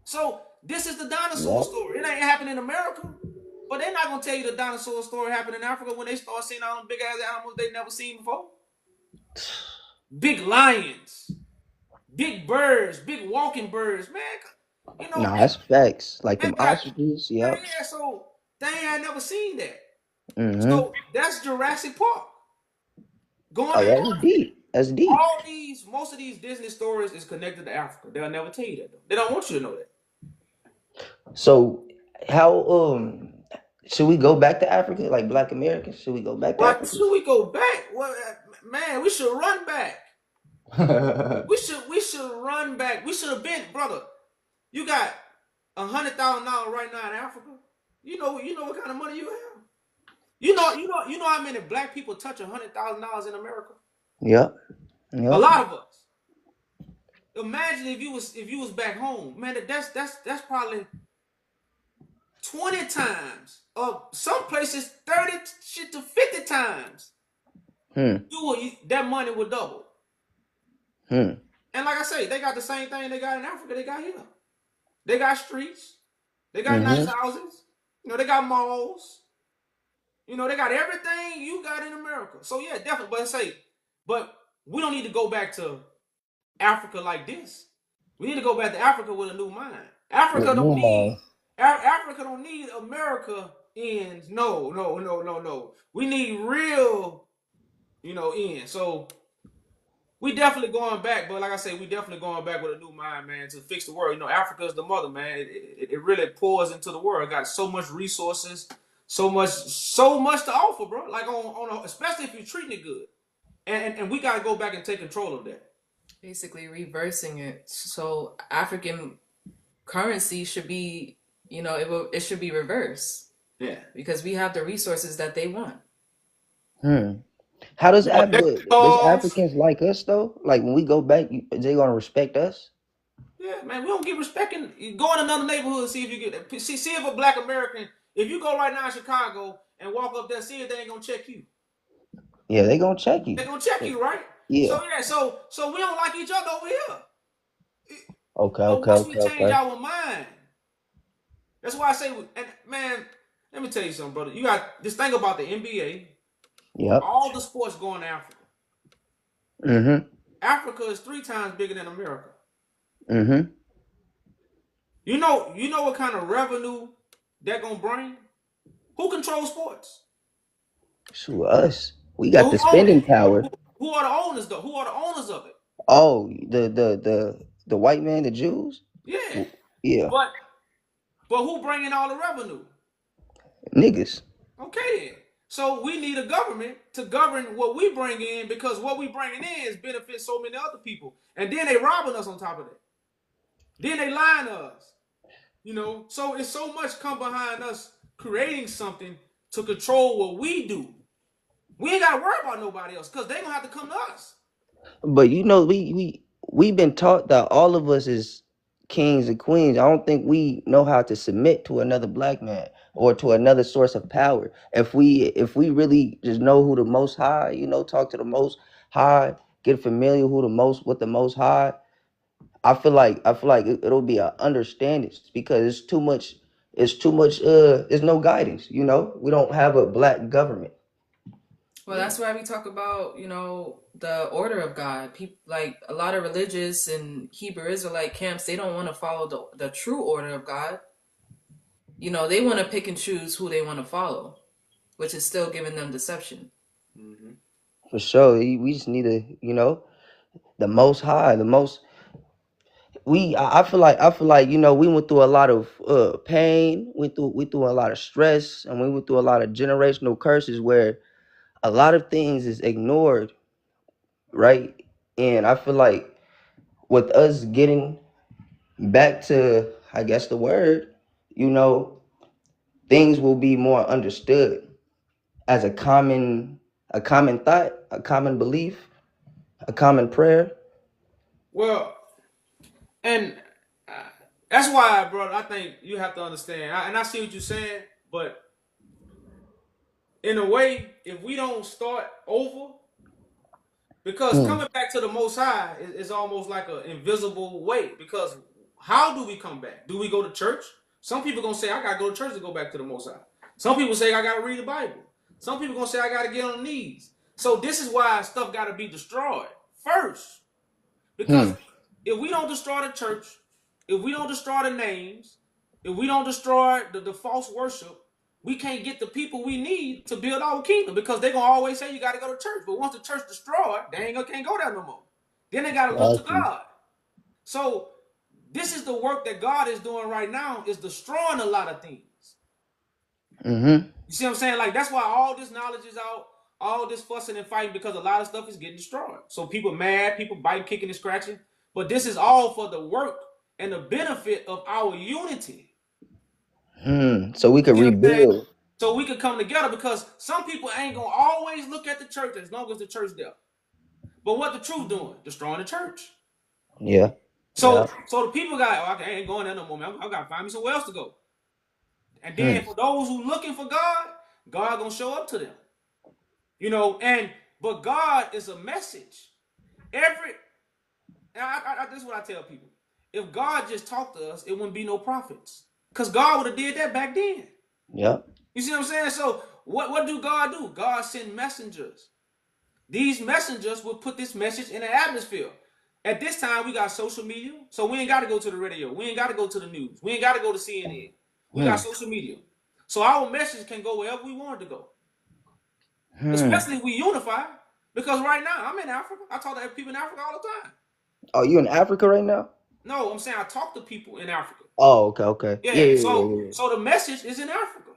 So this is the dinosaur story. It ain't happening in America. But they're not gonna tell you the dinosaur story happened in Africa when they start seeing all them big ass animals they never seen before. Big lions, big birds, big walking birds, man. You know, that's facts. Like them ostriches, yeah. So they ain't never seen that. Mm-hmm. So that's Jurassic Park. That's deep. That's deep. Most of these Disney stories is connected to Africa. They'll never tell you that though. They don't want you to know that. So how should we go back to Africa? Like Black Americans, should we go back to Africa? Should we go back? Well, man, we should run back. we should run back. We should have been, brother. You got $100,000 right now in Africa. You know what kind of money you have. You know how many black people touch $100,000 in America? Yep. A lot of us. Imagine if you was back home, man. That's probably 20 times, or some places 30 to 50 times. That money would double. And like I say, they got the same thing they got in Africa. They got here. They got streets. They got nice houses. They got malls. They got everything you got in America. So yeah, definitely. But we don't need to go back to Africa like this. We need to go back to Africa with a new mind. Africa don't need America ends. No. We need real, ends. So we definitely going back, but like I say, we definitely going back with a new mind, man, to fix the world. Africa is the mother, man. It really pours into the world. It got so much resources, so much to offer, bro. Like especially if you're treating it good, and we gotta go back and take control of that. Basically reversing it. So African currency should be, it should be reversed. Yeah. Because we have the resources that they want. How does Africans like us though? Like when we go back, they gonna respect us? Yeah, man, we don't get respect. Go in another neighborhood, see if you get see if a Black American. If you go right now in Chicago and walk up there, see if they ain't gonna check you. Yeah, they gonna check you. They gonna check you, right? Yeah. So we don't like each other over here. Okay. Once we change our mind, that's why I say, and man, let me tell you something, brother. You got this thing about the NBA. Yep. All the sports going to Africa. Mm-hmm. Africa is 3 times bigger than America. Mm-hmm. You know what kind of revenue that gonna bring? Who controls sports? Sure, us. We got the spending power. Who are the owners though? Who are the owners of it? Oh, the white man, the Jews? Yeah. Yeah. But who bringing all the revenue? Niggas. Okay. So we need a government to govern what we bring in, because what we bringing in is benefit so many other people. And then they robbing us on top of that. Then they lying to us. So it's so much come behind us creating something to control what we do. We ain't got to worry about nobody else, because they gonna have to come to us. But we've been taught that all of us is kings and queens. I don't think we know how to submit to another black man or to another source of power. If we really just know who the Most High, talk to the Most High, get familiar with the Most High, I feel like it'll be an understanding, because it's too much. There's no guidance. We don't have a black government. Well, that's why we talk about, the order of God. People, like a lot of religious and Hebrew Israelite camps, they don't want to follow the true order of God. They want to pick and choose who they want to follow, which is still giving them deception. Mm-hmm. For sure. We just need to, the Most High, I feel like we went through a lot of pain, we through a lot of stress, and we went through a lot of generational curses where a lot of things is ignored, right? And I feel like with us getting back to, I guess, the word, things will be more understood as a common thought, a common belief, a common prayer. Well, and that's why, brother, I think you have to understand, and I see what you're saying, but in a way, if we don't start over, because coming back to the Most High is almost like an invisible way, because how do we come back? Do we go to church? Some people gonna say, I gotta go to church to go back to the Most High. Some people say, I gotta read the Bible. Some people gonna say, I gotta get on the knees. So this is why stuff gotta be destroyed first. Because if we don't destroy the church, if we don't destroy the names, if we don't destroy the false worship, we can't get the people we need to build our kingdom, because they're going to always say you got to go to church. But once the church destroyed, they can't go there no more. Then they got to look to God. So this is the work that God is doing right now, is destroying a lot of things. Mm-hmm. You see what I'm saying? Like, that's why all this knowledge is out, all this fussing and fighting, because a lot of stuff is getting destroyed. So people mad, people biting, kicking and scratching. But this is all for the work and the benefit of our unity. So we could rebuild. So we could come together, because some people ain't gonna always look at the church as long as the church there. But what the truth doing? Destroying the church. Yeah. So the people got, I ain't going there no more, man. I gotta find me somewhere else to go. And then for those who looking for God, God gonna show up to them. But God is a message. This is what I tell people. If God just talked to us, it wouldn't be no prophets. Because God would have did that back then. Yeah. You see what I'm saying? So what do? God send messengers. These messengers will put this message in the atmosphere. At this time, we got social media. So we ain't got to go to the radio. We ain't got to go to the news. We ain't got to go to CNN. We got social media. So our message can go wherever we want it to go. Especially if we unify. Because right now, I'm in Africa. I talk to people in Africa all the time. Oh, you in Africa right now? No, I'm saying I talk to people in Africa. Oh, okay. Yeah. So the message is in Africa.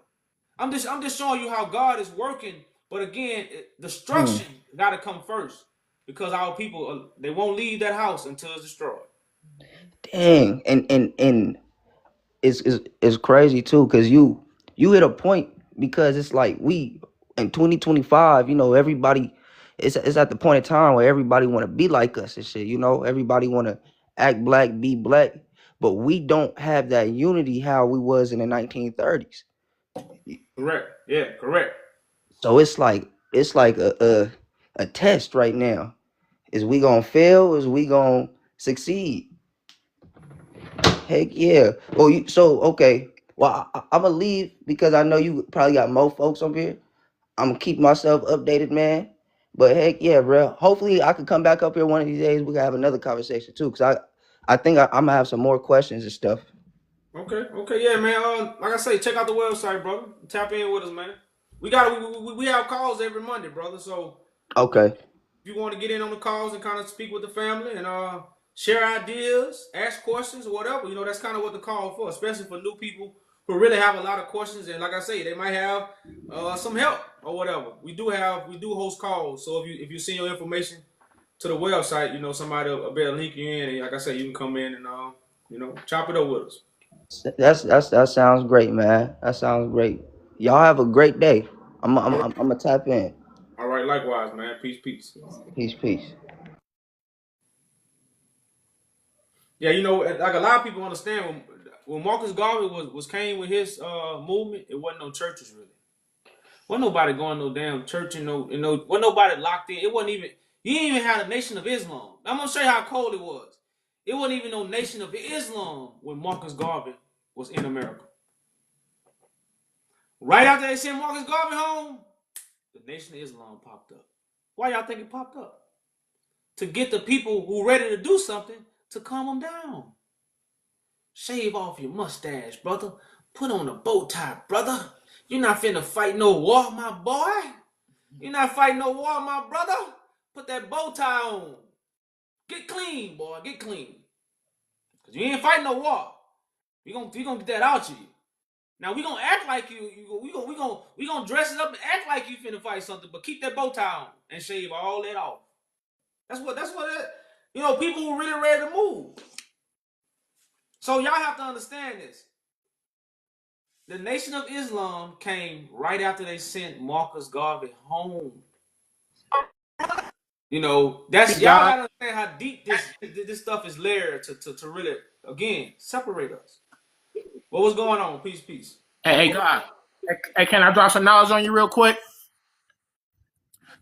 I'm just showing you how God is working. But again, destruction got to come first because our people they won't leave that house until it's destroyed. Dang, and it's crazy too, because you hit a point, because it's like we in 2025, everybody, it's at the point in time where everybody want to be like us and shit, everybody want to act black, be black, but we don't have that unity how we was in the 1930s. Correct. Yeah, correct. So it's like a test right now. Is we gonna fail? Is we gonna succeed? Heck yeah. Well, okay. Well, I'm gonna leave because I know you probably got more folks up here. I'm gonna keep myself updated, man. But heck yeah, bro. Hopefully, I could come back up here one of these days. We can have another conversation too, because I think I'm gonna have some more questions and stuff. Okay, yeah, man. Like I say, check out the website, brother. Tap in with us, man. We have calls every Monday, brother. So Okay. if you want to get in on the calls and kind of speak with the family and share ideas, ask questions, or whatever, that's kind of what the call for, especially for new people who really have a lot of questions. And like I say, they might have some help or whatever. We do host calls. So if you send your information to the website, somebody will be able to link you in, and like I say, you can come in and chop it up with us. That sounds great, man. That sounds great. Y'all have a great day. I'm gonna tap in. All right, likewise, man. Peace. Peace. Yeah, like a lot of people understand when Marcus Garvey was came with his movement, it wasn't no churches really. Wasn't nobody going no damn church and wasn't nobody locked in. It wasn't even you didn't even have a Nation of Islam. I'm gonna show you how cold it was. It wasn't even no Nation of Islam when Marcus Garvey was in America. Right after they sent Marcus Garvey home, the Nation of Islam popped up. Why y'all think it popped up? To get the people who ready to do something to calm them down. Shave off your mustache, brother. Put on a bow tie, brother. You're not finna fight no war, my boy. You're not fighting no war, my brother. Put that bow tie on. Get clean, boy. Get clean. Cause you ain't fighting no war. We gonna get that out you. Now we gonna act like we gonna dress it up and act like you finna fight something, but keep that bow tie on and shave all that off. That's what people who really ready to move. So y'all have to understand this. The Nation of Islam came right after they sent Marcus Garvey home. Y'all gotta understand how deep this stuff is layered to really, again, separate us. What was going on? Peace. Hey, God. Hey, can I drop some knowledge on you real quick?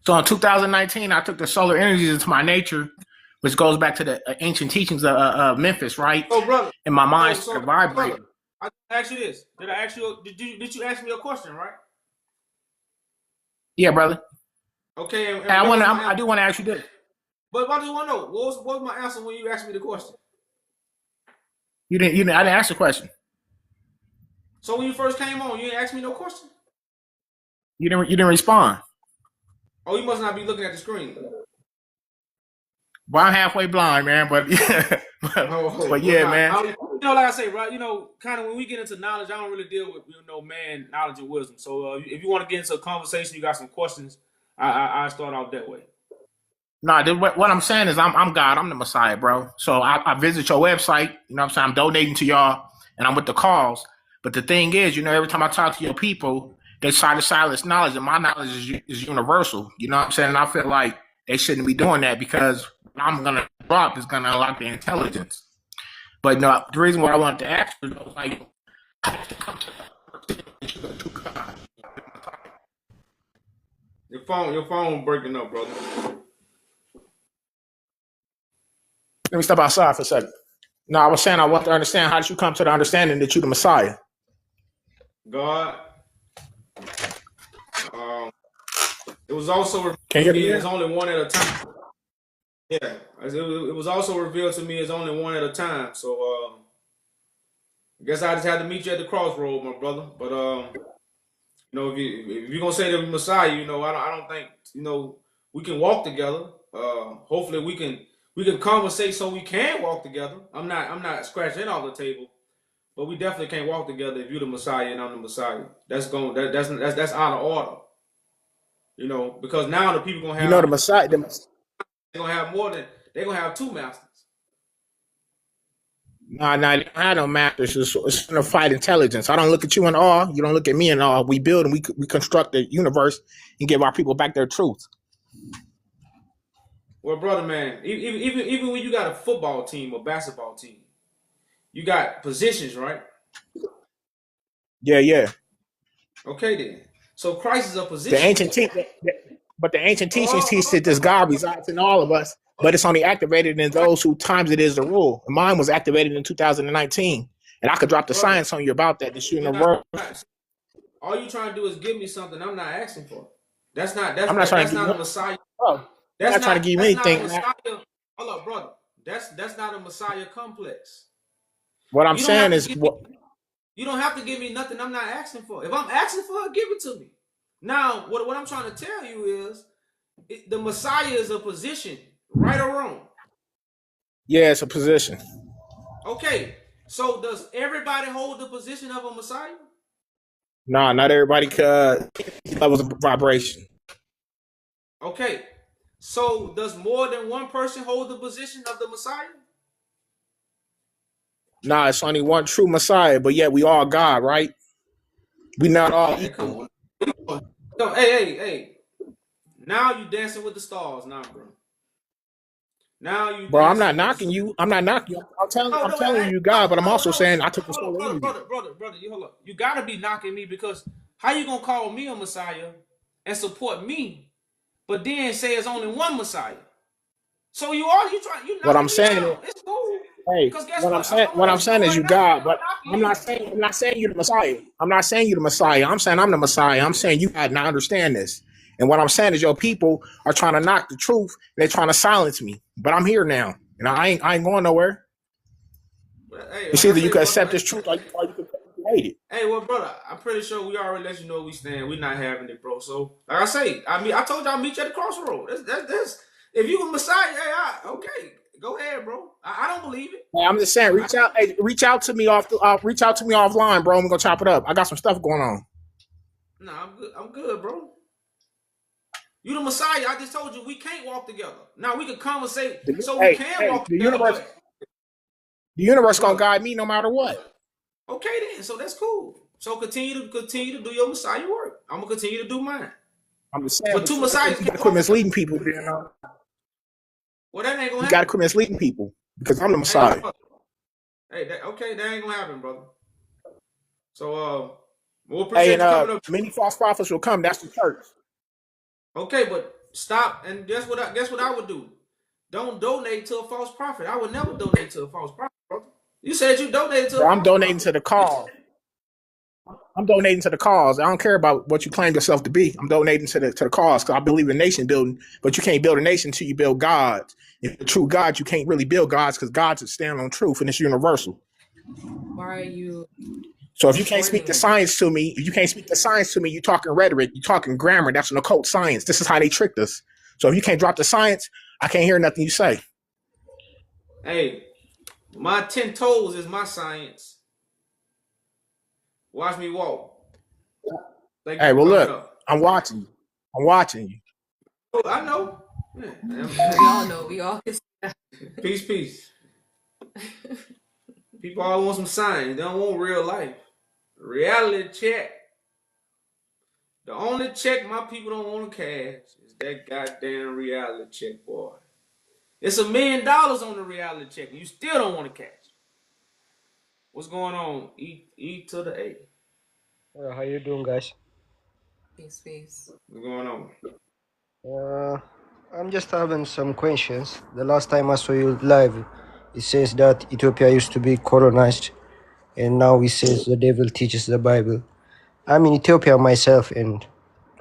So in 2019, I took the solar energies into my nature, which goes back to the ancient teachings of Memphis, right? Oh, brother. And my mind started vibrating. Brother, I asked you this. Did I ask you? Did you ask me a question, right? Yeah, brother. Okay. And I do want to ask you this. But I just want to know what was my answer when you asked me the question? I didn't ask the question. So when you first came on, you didn't ask me no question? You didn't respond. Oh, you must not be looking at the screen. Well, I'm halfway blind, man, but yeah, but yeah, man. Like I say, right? Kind of when we get into knowledge, I don't really deal with man knowledge and wisdom. So if you want to get into a conversation, you got some questions, I start off that way. No, what I'm saying is I'm God, I'm the Messiah, bro. So I visit your website, you know what I'm saying? I'm donating to y'all and I'm with the cause. But the thing is, every time I talk to your people, they try to silence knowledge, and my knowledge is universal. You know what I'm saying? And I feel like they shouldn't be doing that because what I'm going to drop is going to unlock their intelligence. But no, the reason why I wanted to ask you was like, your phone breaking up, brother. Let me step outside for a second. No, I was saying I want to understand, how did you come to the understanding that you're the Messiah? God. It was also revealed to me as only one at a time. Yeah, it was also revealed to me as only one at a time. So I guess I just had to meet you at the crossroad, my brother. But if you're gonna say the Messiah, I don't think we can walk together. Hopefully we can conversate so we can walk together. I'm not scratching it off the table. but we definitely can't walk together if you're the Messiah and I'm the Messiah. That's out of order. You know, because now the people gonna You know, the have Messiah. they're gonna have more than they're gonna have two masters. Nah, they don't have no masters. It's gonna fight intelligence. I don't look at you in awe. You don't look at me in awe. We build and we construct the universe and give our people back their truth. Well, brother, man, even when you got a football team or basketball team, you got positions, right? Yeah. Okay, then. So Christ is a The position. ancient but the ancient teachings teach that this God resides in all of us, but it's only activated in those who times it is the rule. And mine was activated in 2019, and I could drop the science on you about that. This universe. All you trying to do is give me something I'm not asking for. That's not a Messiah. Oh, that's not trying to give you anything. Hold up, brother. That's not a Messiah complex. What I'm saying is, you don't have to give me nothing I'm not asking for. If I'm asking for it, give it to me. Now, what I'm trying to tell you is, the Messiah is a position, right or wrong. Yeah, it's a position. Okay, so does everybody hold the position of a Messiah? Nah, not everybody levels of vibration. Okay, so does more than one person hold the position of the Messiah? Nah, it's only one true Messiah, but yet we all God, right? We not all equal. Hey. Now you dancing with the stars, now, bro. Now you, bro. I'm not knocking you. I'm telling you, God, but I'm also saying I took the soul in you. Brother, you hold up. You gotta be knocking me, because how you gonna call me a Messiah and support me, but then say it's only one Messiah? So you trying. What I'm saying is, it's cool. Hey, what I'm saying is you God, but I'm not saying you the Messiah. I'm not saying you the Messiah. I'm saying I'm the Messiah. I'm saying you got to understand this. And what I'm saying is your people are trying to knock the truth. They're trying to silence me. But I'm here now. And I ain't going nowhere. Hey, it's either you can accept this truth or you can hate it. Hey, well, brother, I'm pretty sure we already let you know where we stand. We're not having it, bro. So, like I say, I told y'all I'll meet you at the crossroad. That's if you a Messiah, okay. Go ahead, bro. I don't believe it. Hey, I'm just saying, reach out to me offline, bro. I'm gonna chop it up. I got some stuff going on. No, I'm good, bro. You the Messiah. I just told you we can't walk together. Now we can conversate, we can walk together. The universe gonna guide me no matter what. Okay, then. So that's cool. So continue to do your Messiah work. I'm gonna continue to do mine. I'm just saying, but two Messiahs you gotta quit misleading people. Well, that ain't gonna happen. You gotta quit misleading people, because I'm the Messiah. Hey, that ain't gonna happen, brother. So, we'll appreciate many false prophets will come. That's the church. Okay, but stop, and guess what I would do? Don't donate to a false prophet. I would never donate to a false prophet, brother. You said you donated to. I'm donating to the cause. I'm donating to the cause. I don't care about what you claim yourself to be. I'm donating to the cause, because I believe in nation building. But you can't build a nation until you build gods. If the true God, you can't really build gods, because gods stand on truth and it's universal. Why are you? So if you can't speak the science to me, you're talking rhetoric, you're talking grammar. That's an occult science. This is how they tricked us. So if you can't drop the science, I can't hear nothing you say. Hey, my 10 toes is my science. Watch me walk. Hey, well, look, I'm watching you. Oh, I know. We all know. We all can see that. Peace. People all want some science. They don't want real life. Reality check. The only check my people don't want to cash is that goddamn reality check, boy. It's $1 million on the reality check, and you still don't want to cash. What's going on? E to the A. How you doing, guys? Peace. What's going on? I'm just having some questions. The last time I saw you live, it says that Ethiopia used to be colonized, and now it says the devil teaches the Bible. I'm in Ethiopia myself, and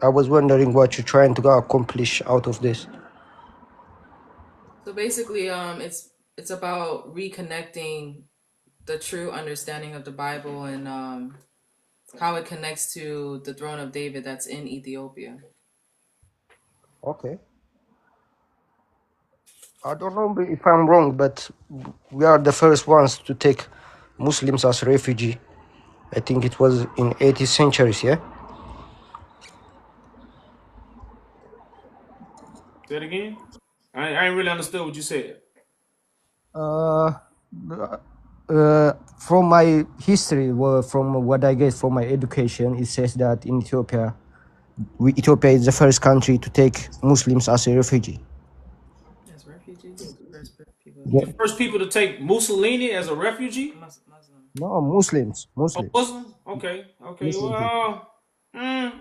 I was wondering what you're trying to accomplish out of this. So basically, it's about reconnecting the true understanding of the Bible and how it connects to the throne of David that's in Ethiopia. Okay. I don't know if I'm wrong, but we are the first ones to take Muslims as refugee. I think it was in 18th centuries, yeah? Say it again. I ain't really understood what you said. Uh, from my history, well, from what I get from my education, it says that in Ethiopia, Ethiopia is the first country to take Muslims as a refugee. As refugees, first people. Yeah. The first people to take Mussolini as a refugee? Muslim. No, Muslims, Oh, Muslims. Muslim? Okay, okay. Muslim people. Well, I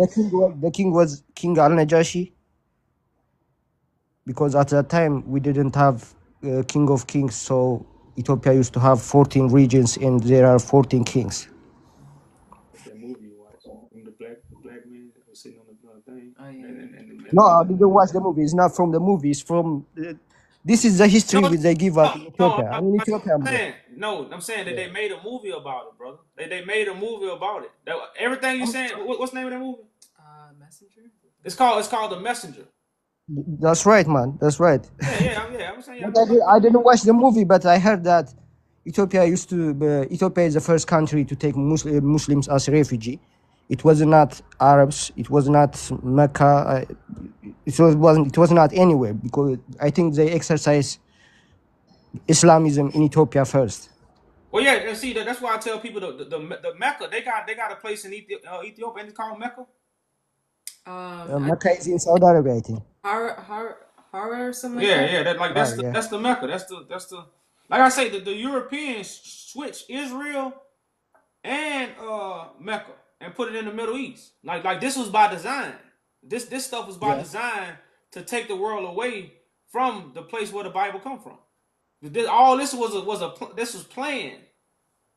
think yeah. the king was King Al Najashi, because at that time we didn't have King of Kings, so Ethiopia used to have 14 regions and there are 14 kings. That movie you watched, the black man that was sitting on the thing. Oh yeah. No, I didn't watch the movie. It's not from the movie. It's from. This is the history No, which they give us in no, Ethiopia. I'm in Ethiopia, bro. I'm saying that they made a movie about it, brother. They made a movie about it. Everything you saying. What's the name of that movie? Messenger. It's called The Messenger. That's right, man. That's right. Yeah. I'm saying. But I didn't watch the movie, but I heard that Ethiopia Ethiopia is the first country to take Muslims as refugee. It was not Arabs. It was not Mecca. It was not anywhere, because I think they exercise Islamism in Ethiopia first. Well, yeah. See, that's why I tell people the Mecca. They got a place in Ethiopia, and it's called Mecca. Mecca is in Saudi Arabia, I think. Horror or something like that. Yeah. That's the Mecca. That's the. Like I say, the Europeans switched Israel and Mecca and put it in the Middle East. Like this was by design. This stuff was by design to take the world away from the place where the Bible come from. All this was planned.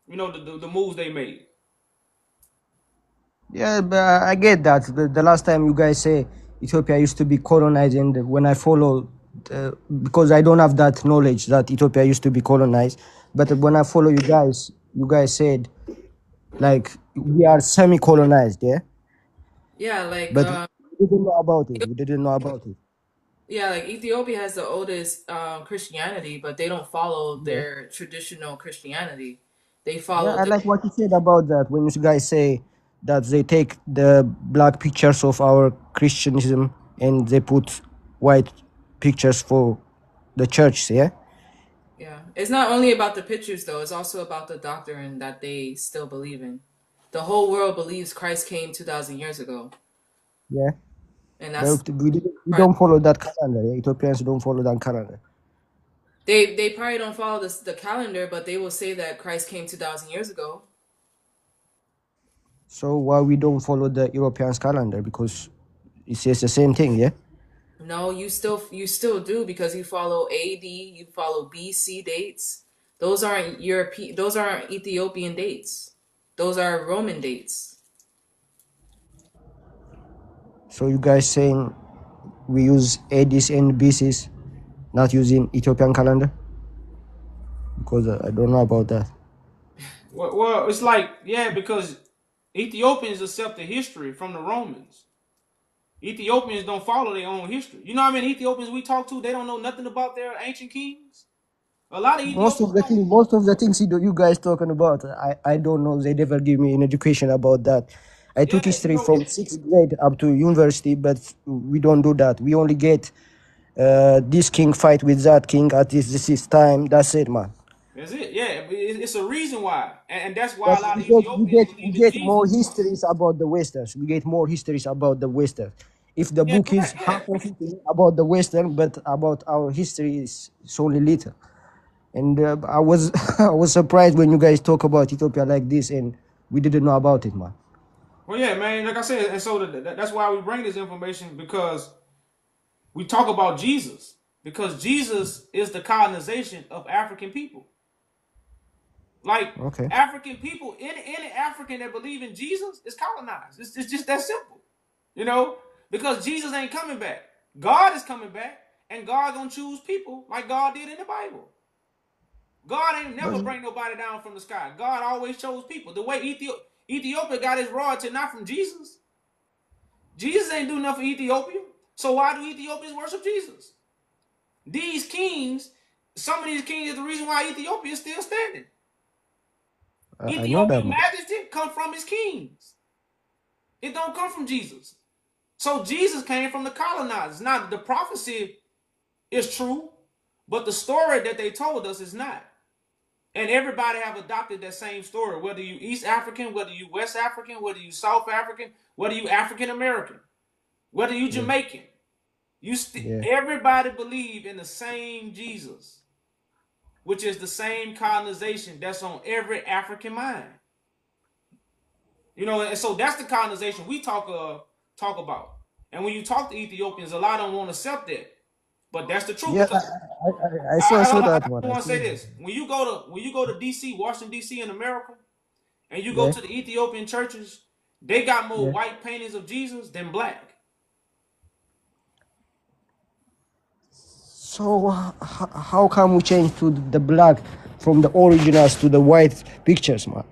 You know, the moves they made. Yeah, but I get that. The last time you guys say Ethiopia used to be colonized, and when I follow, because I don't have that knowledge that Ethiopia used to be colonized, but when I follow you guys said like we are semi-colonized, yeah. Yeah, like But we didn't know about it. We didn't know about it. yeah, like Ethiopia has the oldest Christianity, but they don't follow Yeah. their traditional Christianity. They Yeah, follow I like what you said about that when you guys say that they take the black pictures of our Christianism and they put white pictures for the church, yeah? Yeah, it's not only about the pictures though; it's also about the doctrine that they still believe in. The whole world believes Christ came 2,000 years ago, Yeah. and that's But we don't follow that calendar. Yeah? Ethiopians don't follow that calendar. they probably don't follow the calendar, but they will say that Christ came 2,000 years ago. So why we don't follow the Europeans calendar? Because it says the same thing, yeah? No, you still do, because you follow AD, you follow BC dates. Those aren't European. Those aren't Ethiopian dates. Those are Roman dates. So you guys saying we use ADs and BCs, not using Ethiopian calendar? Because I don't know about that. Well, it's like because Ethiopians accept the history from the Romans. Ethiopians don't follow their own history. You know how many Ethiopians we talk to? They don't know nothing about their ancient kings. A lot of Most Ethiopians. most of the things you guys talking about, I don't know. They never give me an education about that. I took history from 6th grade up to university, but we don't do that. We only get this king fight with that king at this time. That's it, man. That's it. Yeah, it's a reason why, and that's why But a lot of we Ethiopians we believe in get Jesus. more histories about the Westerns. We get more histories about the Westerns. If the book is half of it about the Western, but about our history is only little. And I was I was surprised when you guys talk about Ethiopia like this, and we didn't know about it, man. Well, yeah, man. Like I said, and so that's why we bring this information, because we talk about Jesus, because Jesus is the colonization of African people. Like African people, any African that believe in Jesus is colonized. It's just that simple, you know. Because Jesus ain't coming back. God is coming back, and God gonna choose people like God did in the Bible. God ain't never bring nobody down from the sky. God always chose people. The way Ethiopia got his royalty not from Jesus. Jesus ain't do nothing for Ethiopia. So why do Ethiopians worship Jesus? These kings, some of these kings is the reason why Ethiopia is still standing. I know that, Ethiopian man. majesty come from his kings. It don't come from Jesus. So Jesus came from the colonizers. Now the prophecy is true, but the story that they told us is not. And everybody have adopted that same story, whether you East African, whether you West African, whether you South African, whether you African American, whether you Yeah, Jamaican. yeah. Everybody believe in the same Jesus, which is the same colonization that's on every African mind. You know, and so that's the colonization we talk about. And when you talk to Ethiopians, a lot of them won't accept that. But that's the truth Yeah, because I saw I that one. I want to saw say that. this: when you go to DC, Washington DC in America, and you go Yeah, to the Ethiopian churches, they got more yeah. white paintings of Jesus than black. So how come we change to the black from the originals to the white pictures, man?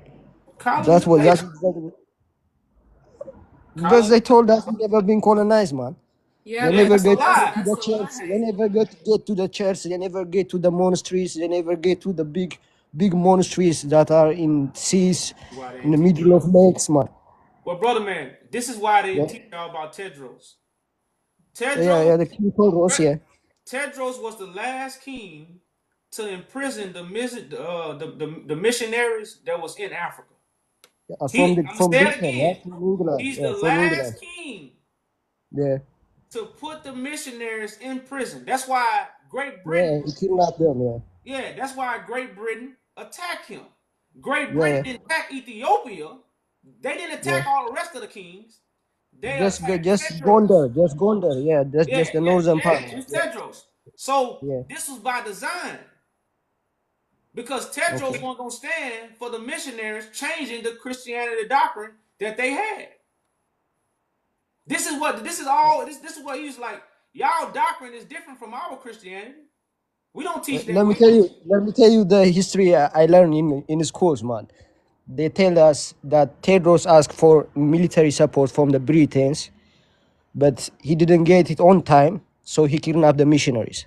That's Colonization. exactly because Colonization. they told us we never been colonized, man. Yeah, They Yeah, never because that's a get to lie. the that's a church. They lie. never get to the church. They never get to the monasteries. They never get to the big monasteries that are in seas, Why they in the didn't teach middle of lakes, man. Well, brother man, this is why they Yeah, didn't teach y'all about Tedros. yeah, Tedros, yeah. The king told us, yeah, Tedros was the last king to imprison the missionaries that was in Africa. yeah. I'm gonna From say it Britain, yeah, again. from England, He's yeah, the from England, last king yeah, to put the missionaries in prison. That's why Great Britain, yeah. He kidnapped them, yeah, yeah, that's why Great Britain attacked him. Great Britain yeah, didn't attack Ethiopia. They didn't yeah. attack all the rest of the kings. They attacked Just Tedros. Gondar, just Gondar, yeah. That's Yeah, just the yeah, northern part, yeah. man. It's Yeah, Tedros. So yeah. this was by design because Tedros Okay. wasn't gonna stand for the missionaries changing the Christianity doctrine that they had. This is what he's like. Y'all doctrine is different from our Christianity. We don't teach that way. Let me tell you the history I learned in schools, man. They tell us that Tedros asked for military support from the Britons, but he didn't get it on time, so he kidnapped the missionaries.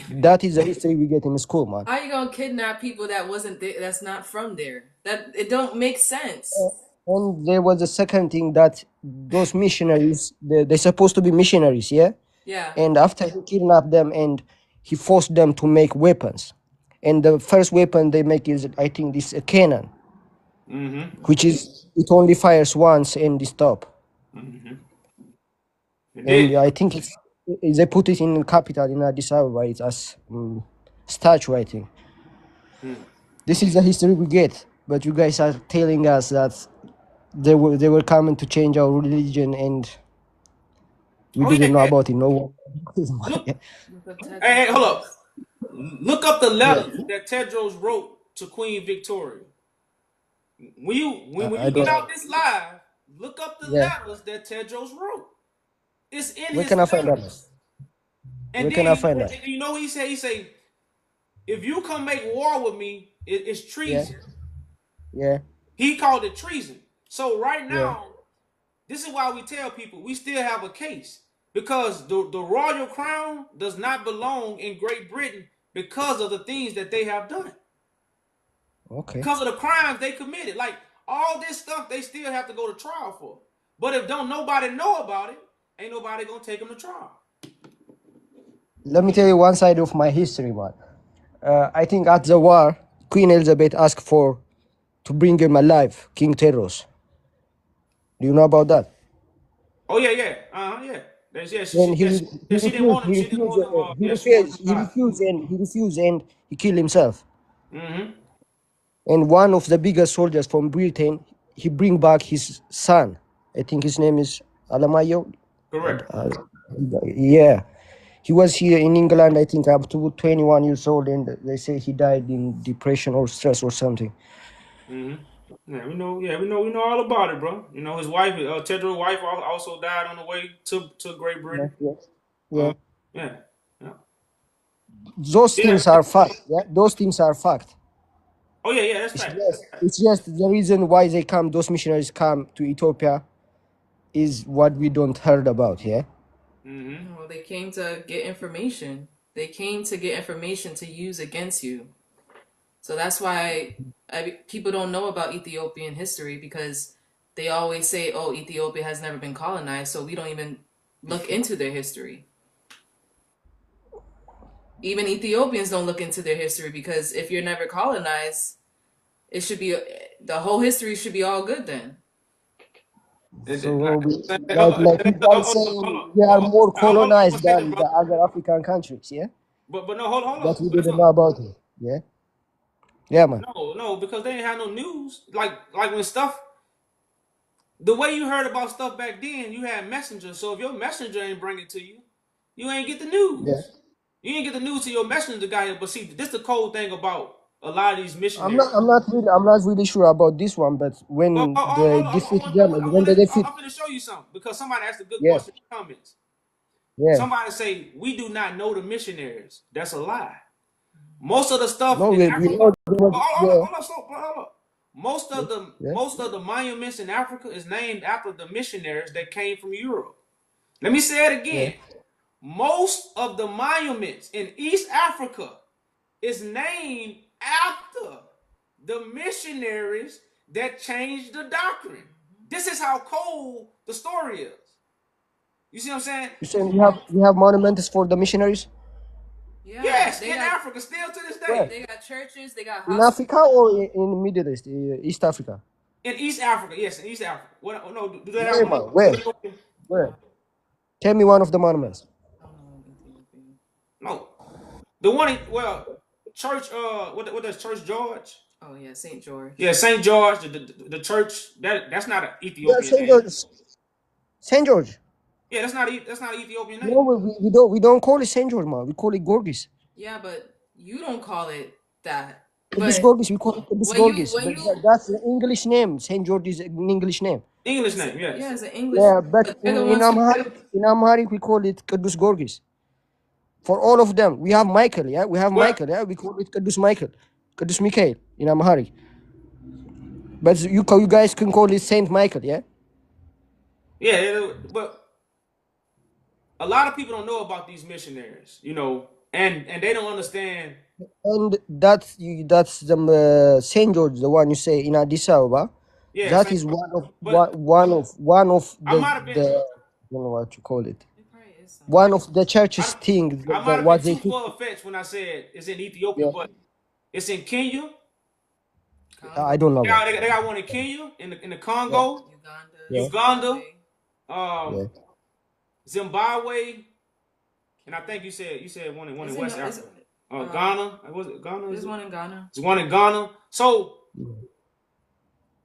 That is the history we get in school, man. How you gonna kidnap people that wasn't there? That's not from there. That it don't make sense. And there was a second thing that those missionaries, they're supposed to be missionaries, yeah? Yeah. And after he kidnapped them and he forced them to make weapons. And the first weapon they make is, I think, this a cannon, Mm-hmm. which is, it only fires once and they stop. Mm-hmm. It And did. I think they put it in the capital in Addis Ababa. It's as statue, I think. Mm. This is the history we get, but you guys are telling us that they were coming to change our religion, and we Oh yeah, didn't know yeah. about it. No one. Look, Look up hey, Tedros' hold up. post. Look up the Yeah, letters that Tedros wrote to Queen Victoria. When I you get don't. out this live, look up the Yeah, letters that Tedros wrote. It's in where his can I find that? letters. And Where can I then find that? you know what he said? He said, if you come make war with me, it's Yeah, treason. yeah, He called it treason. So right yeah. now, this is why we tell people we still have a case. Because the royal crown does not belong in Great Britain because of the things that they have done. Okay. Because of the crimes they committed. Like all this stuff they still have to go to trial for. But if don't nobody know about it, ain't nobody gonna take them to trial. Let me tell you one side of my history, man. I think at the war, Queen Elizabeth asked for to bring him alive, King Tedros. Do you know about that? Oh yeah, yeah. Yeah. Yeah, Then she didn't want him. She didn't want him. Yeah, she wanted him alive. he refused, and he killed himself. Mm-hmm. And one of the biggest soldiers from Britain, he bring back his son. I think his name is Alamayo. Correct. Yeah, he was here in England. I think up to 21 years old, and they say he died in depression or stress or something. Mm-hmm. Yeah, we know. Yeah, we know all about it, bro. You know, his wife, Tedros' wife, also died on the way to Great Yeah, Britain. yeah, yeah. Yeah, yeah, Those yeah. things are fact. Yeah, those things are fact. Oh yeah, yeah. That's fact. It's just the reason why they come. Those missionaries come to Ethiopia is what we don't heard about. Yeah. Mm-hmm. Well, they came to get information. They came to get information to use against you. So that's why people don't know about Ethiopian history, because they always say, "Oh, Ethiopia has never been colonized," so we don't even look into their history. Even Ethiopians don't look into their history, because if you're never colonized, it should be the whole history should be all good then. So like Hold people are saying we are more on one colonized second, than bro. the other African countries, yeah? But no, hold That on. we didn't know about it, yeah? Yeah, man. No, because they ain't have no news. Like when stuff, the way you heard about stuff back then, you had messengers. So if your messenger ain't bring it to you, you ain't get the Yeah. news. You ain't get the news to your messenger guy here. But see, this the cold thing about a lot of these I'm missionaries. not I'm not really sure about this one, but when they defeat them, when they defeat, I'm going to show you something because somebody asked a good yeah, question in the comments. yeah. Somebody say we do not know the missionaries. That's a lie. Most of the stuff No, in we Africa. know there was, yeah, Hold on. Most of the monuments in Africa is named after the missionaries that came from Europe. Let me say it yeah, again. Most of the monuments in East Africa is named after the missionaries that changed the doctrine. This is how cold the story is. You see what I'm saying? You saying we have monuments for the missionaries? Yeah, Yes, they in got Africa, still to this Where? day. they got churches, they got In hospitals. Africa or in Middle East, East Africa? In East Africa, yes, in East Africa. What? No, do they have Where, one? man? Where? Where? Tell me one of the monuments. I don't know Ethiopia. No, the one. Church. What does Church George? Oh yeah, St. George. Yeah, Saint George. The church. That's not an Yeah, Ethiopian Saint name. George. Saint George. Yeah, that's not an Ethiopian name. No, we don't call it Saint George, man. We call it Gorgis. Yeah, but you don't call it that. Kudus But Gorgis. We call it Kudus when Gorgis. But you that's the English name. Saint George is an English name. English it's name, yes. yeah, it's an English, Yeah, but but they're the ones who in Amharic we call it Kudus Gorgis. For all of them, we have Michael. Yeah, we have Well, Michael. Yeah, we call it Kudus Michael, Kudus Mikhail in Amharic. But you guys can call it Saint Michael. Yeah. yeah, but a lot of people don't know about these missionaries, and they don't understand. And that's the Saint George, the one you say in Addis Ababa. Yeah, That Saint is George. But one of I might have been. the I don't know what you call it. it probably is something. One of the church's I, thing I might that have been what they too took. far fetched when I said it's in Ethiopia, Yeah, but it's in Kenya. I don't know that. They got one in Kenya, in the Yeah, Congo, yeah, Uganda, yeah. Zimbabwe, and I think you said one in West Africa. Ghana. Was it Ghana? There's one in Ghana. There's one in Ghana. So,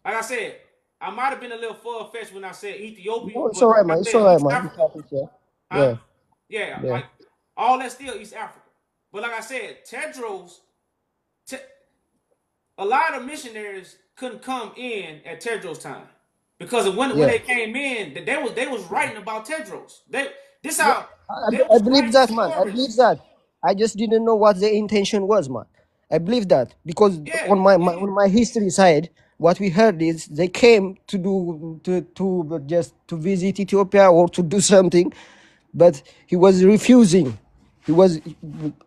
like I said, I might have been a little far fetched when I said Ethiopia, No, it's but alright, I man. It's said alright, East man. Africa. Yeah, Yeah, yeah. like all that's still East Africa. But like I said, a lot of missionaries couldn't come in at Tedros' time because when Yeah. they came in, they was writing about Tedros. This Yeah, how they I was believe writing that, man. I stories. believe that. I just didn't know what the intention was, man. I believe that because Yeah, on my history side, what we heard is they came to do to just to visit Ethiopia or to do something, but he was refusing. He was,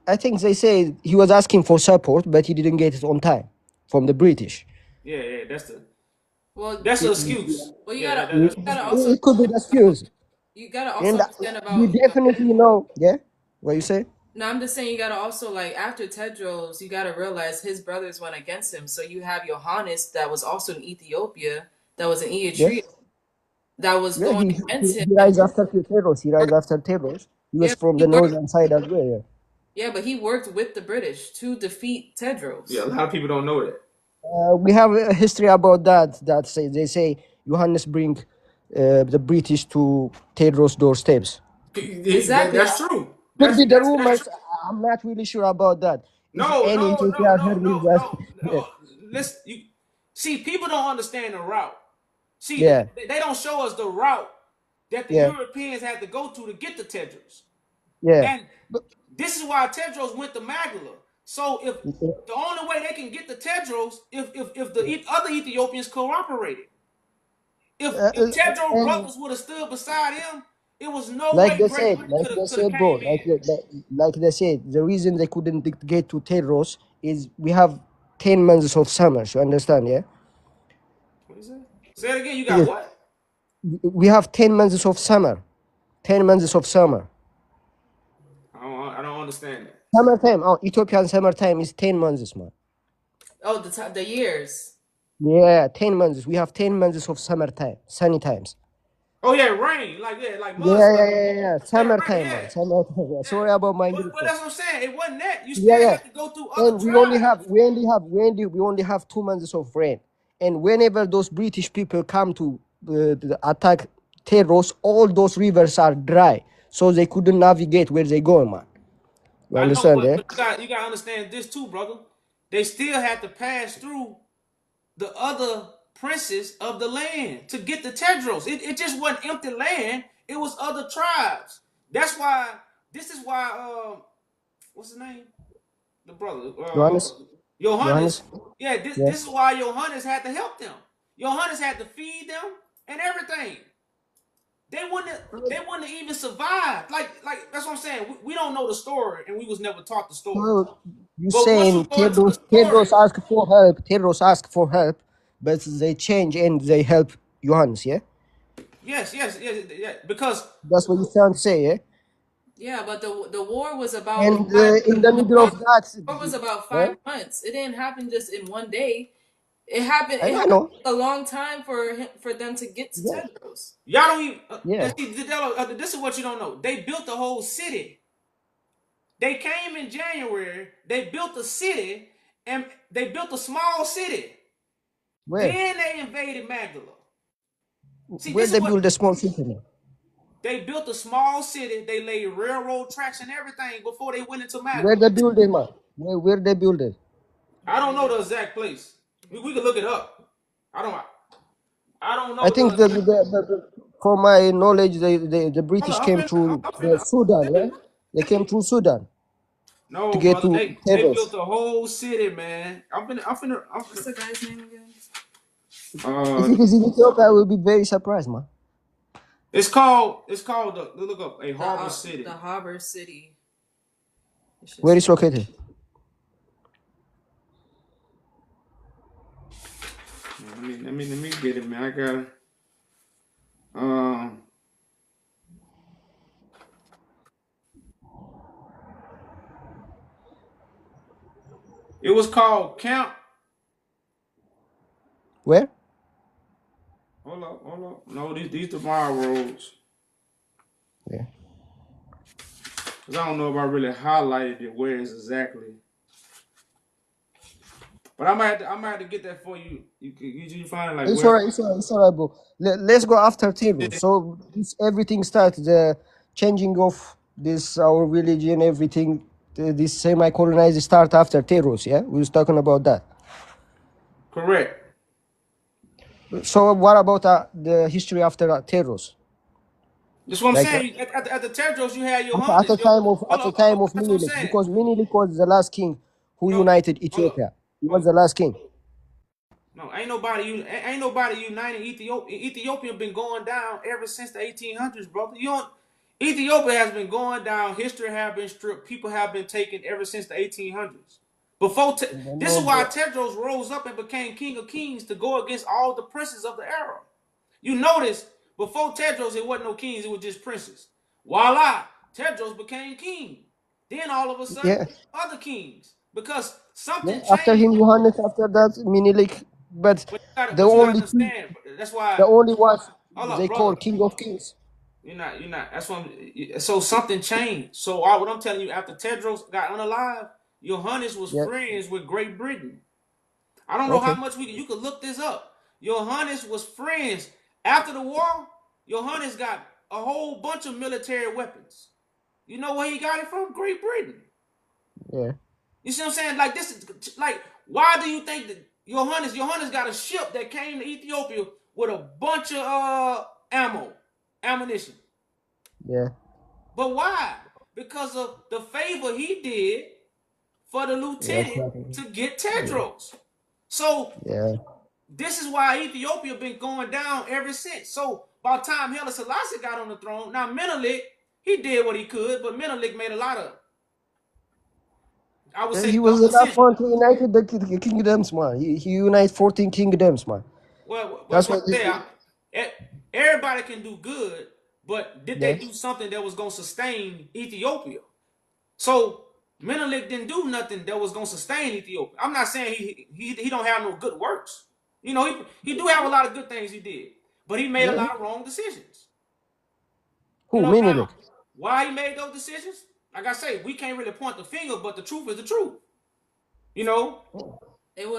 I think they say he was asking for support, but he didn't get it on time from the British. yeah. Well, That's the excuse. well, you Yeah, gotta that's you the gotta excuse. also It could be the excuse, you gotta also and understand we about. definitely know. Yeah, what you say? No, I'm just saying you gotta also, like, after Tedros, you gotta realize his brothers went against him. So you have Johannes that was also in Ethiopia, that was in Yeah. Eritrea, that was Yeah, going against him. he rise after Tedros. He rise after Tedros. He was Yeah, from he the worked. northern side as well. Yeah. Yeah, but he worked with the British to defeat Tedros. Yeah, a lot of people don't know that. We have a history about that. They say Johannes bring the British to Tedros' doorsteps. Exactly. That's true. Could be the That's rumors. true. I'm not really sure about that. If No, any no, no, Ethiopian no, heard me no, that, no, no. Listen, see, people don't understand the route. See, yeah, they don't show us the route that the yeah, Europeans had to go to get to Tedros. yeah. And this is why Tedros went to Magdala. So if the only way they can get to Tedros if the other Ethiopians cooperated. If Tedros And brothers would have stood beside him, it was no like way they Great said, Britain could have bro, came in. like they said, the reason they couldn't get to Tedros is we have 10 months of summer. You understand, yeah? What is that? Say it again. You got Yes. what? We have 10 months of summer. 10 months of summer. I don't understand that. Summertime. Oh, Ethiopian summertime is 10 months, man. Oh, the years. Yeah, 10 months. We have 10 months of summertime, sunny times. Oh yeah, rain. Like Yeah, mud yeah, stuff. yeah, yeah. Yeah, rain. Summertime, Yeah. man. Summertime. Yeah. Yeah. Sorry about my But English. that's what I'm saying. It wasn't that. You Yeah, still yeah. have to go through other And we tribes. only have 2 months of rain. And whenever those British people come to attack Teros, all those rivers are dry, so they couldn't navigate where they go, man. You I know, understand, but, eh? but you gotta understand this too, brother. They still had to pass through the other princes of the land to get the Tedros. It just wasn't empty land. It was other tribes. That's why. This is why. What's his name? The brother. Johannes, Johannes. Johannes, Yeah. yeah. This is why Johannes had to help them. Johannes had to feed them and everything. They wouldn't have even survived. Like that's what I'm saying. We don't know the story, and we was never taught the story. So you But once you saying go into the Tedros story, asked for help, Tedros asked for help, but they change and they help Johannes, yeah? yes, because That's what you sound say, yeah? Yeah, but the war was about And 5 in the the middle of that, war was about eh? 5 months. It didn't happen just in one day. It happened. I It know, I happened know. a long time for them to get to Yeah, Tedros. y'all don't even. yeah. See, this is what you don't know. They built the whole city. They came in January. They built a city, and they built a small city. Where? Then they invaded Magdala. See, Where this is they what build a small city now? they built a small city. They laid railroad tracks and everything before they went into Where Magdala. they build it, man? Where they build it? I don't know the exact place. We could look it up. I don't. I don't I know think the. for my knowledge, the Hold British on, came through the Sudan, yeah? They came through Sudan to No, get brother. to They built Tedros. the whole city, man. What's the guy's name again? If it is in Ethiopia, I will be very surprised, man. It's called look up a harbor The city. harbor city. Where is located? Let me get it, man. I got it. Um, it was called Camp. Where? Hold up. No, these are my roads. Yeah. Cause I don't know if I really highlighted it where it's exactly. But I might have to get that for you. You find it like It's where? alright. It's alright, bro. Let's go after Tedros. So everything starts the changing of this our religion, everything. This semi-colonized start after Tedros. Yeah, we was talking about that. Correct. So what about the history after Tedros? That's what I'm Like saying. At the Tedros, you had at the Johannes. time of Hold up. That's what I'm Menelik, saying. because Menelik was the last king who No, united hold up. Ethiopia. He was the last king. No, ain't nobody uniting Ethiopia. Ethiopia been going down ever since the 1800s, brother. Ethiopia has been going down. History have been stripped. People have been taken ever since the 1800s. This is why Tedros rose up and became king of kings to go against all the princes of the era. You notice before Tedros, it wasn't no kings; it was just princes. Voila, Tedros became king. Then all of a sudden, Yeah, other kings because something yeah. After changed. him, Johannes. After that, Menelik. But the But you gotta only king, understand. That's why. the only was Hold up, they brother. call King of Kings. You're not. That's what. So something changed. So what I'm telling you, after Tedros got unalive, Johannes was Yeah. friends with Great Britain. I don't know how Okay. much you could look this up. Johannes was friends after the war. Johannes got a whole bunch of military weapons. You know where he got it from? Great Britain. Yeah. You see what I'm saying? Like this is like, why do you think that Johannes got a ship that came to Ethiopia with a bunch of ammunition? Yeah. But why? Because of the favor he did for the Yeah. lieutenant to get Yeah. Tedros. So Yeah. this is why Ethiopia been going down ever since. So by the time Haile Selassie got on the throne, now Menelik, he did what he could, but Menelik made a lot of I would And say he was young enough descendants. one to unite the kingdoms, man. He united 14 kingdoms, man. Well, That's what what. I say, everybody can do good, but did they Yes. do something that was gonna sustain Ethiopia? So Menelik didn't do nothing that was gonna sustain Ethiopia. I'm not saying he don't have no good works. You know, he do have a lot of good things he did, but he made a Yeah. lot of wrong decisions. You Who? know, now Menelik. why he made those decisions? Like I say, we can't really point the finger, but the truth is the truth. You know, It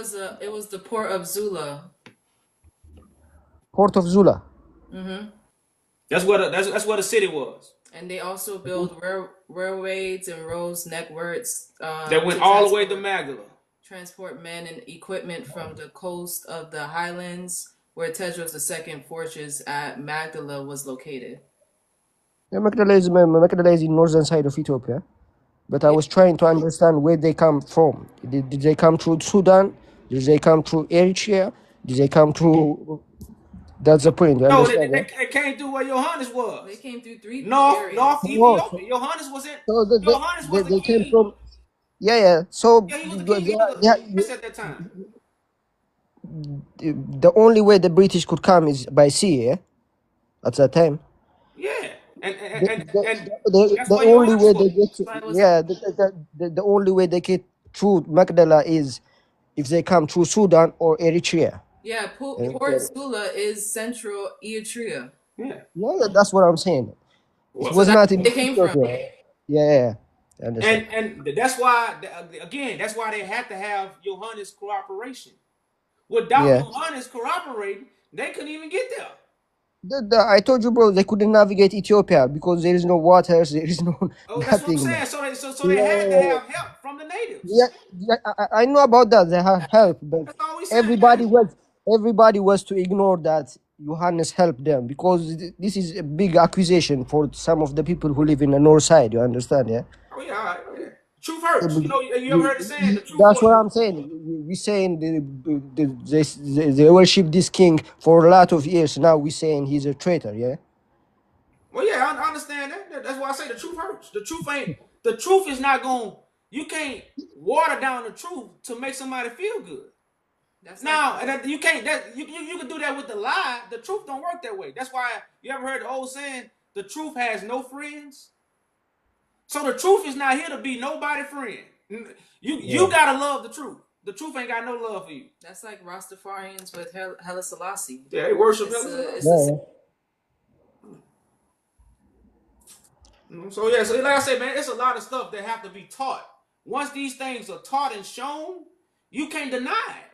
was the port of Zula. Port of Zula. that's what the city was. And they also built railways and roads networks That went to all the way to Magdala. transport men and equipment from the coast of the highlands, where Tedros II fortress at Magdala was located. Yeah, Magdala is in northern side of Ethiopia. But I Yeah, was trying to understand where they come from. Did they come through Sudan? Did they come through Eritrea? Did they come through? That's the point. You No, understand? Yeah? they came through where Johannes was. they came through three North areas. Oh, so, Ethiopia. Johannes was in. so Johannes was the they came king. from. Yeah, yeah. So Yeah, he was the king of the West at that time. the only way the British could come is by sea. Yeah, at that time. Yeah, and The, and the, and that's the where only Johannes way was. they get to, That's why it was yeah, the only way they get through Magdala is if they come through Sudan or Eritrea. Port Zula is central Eritrea. Yeah. Yeah, that's what I'm saying. It Well, So was that's not in where they came from. Ethiopia. Yeah, I understand. and that's why again that's why they had to have Johannes' cooperation. Without Yeah. Johannes cooperating, they couldn't even get there. I told you, bro, they couldn't navigate Ethiopia because there is no water, there is no Oh, that's what I'm nothing, saying. man. So they had to Yeah, have help from the natives. yeah, yeah. I know about that. They have help, but That's all we saying. everybody was everybody was to ignore that Johannes helped them because this is a big accusation for some of the people who live in the north side. You understand? Yeah. Oh yeah, all right, yeah. Truth hurts. You know, you ever heard the saying? The truth That's what hurts. I'm saying. We saying they worship this king for a lot of years. Now we saying he's a traitor. Yeah. Well, yeah, I understand that. That's why I say the truth hurts. The truth ain't. The truth is not going. You can't water down the truth to make somebody feel good. That's Now, like and you can't. That you can do that with the lie. The truth don't work that way. That's why you ever heard the old saying, "The truth has no friends." So the truth is not here to be nobody friend. You gotta love the truth. The truth ain't got no love for you. that's like Rastafarians with Haile Selassie. Yeah, they worship It's him. a, it's a Yeah. So yeah, so like I said, man, it's a lot of stuff that have to be taught. Once these things are taught and shown, you can't deny it.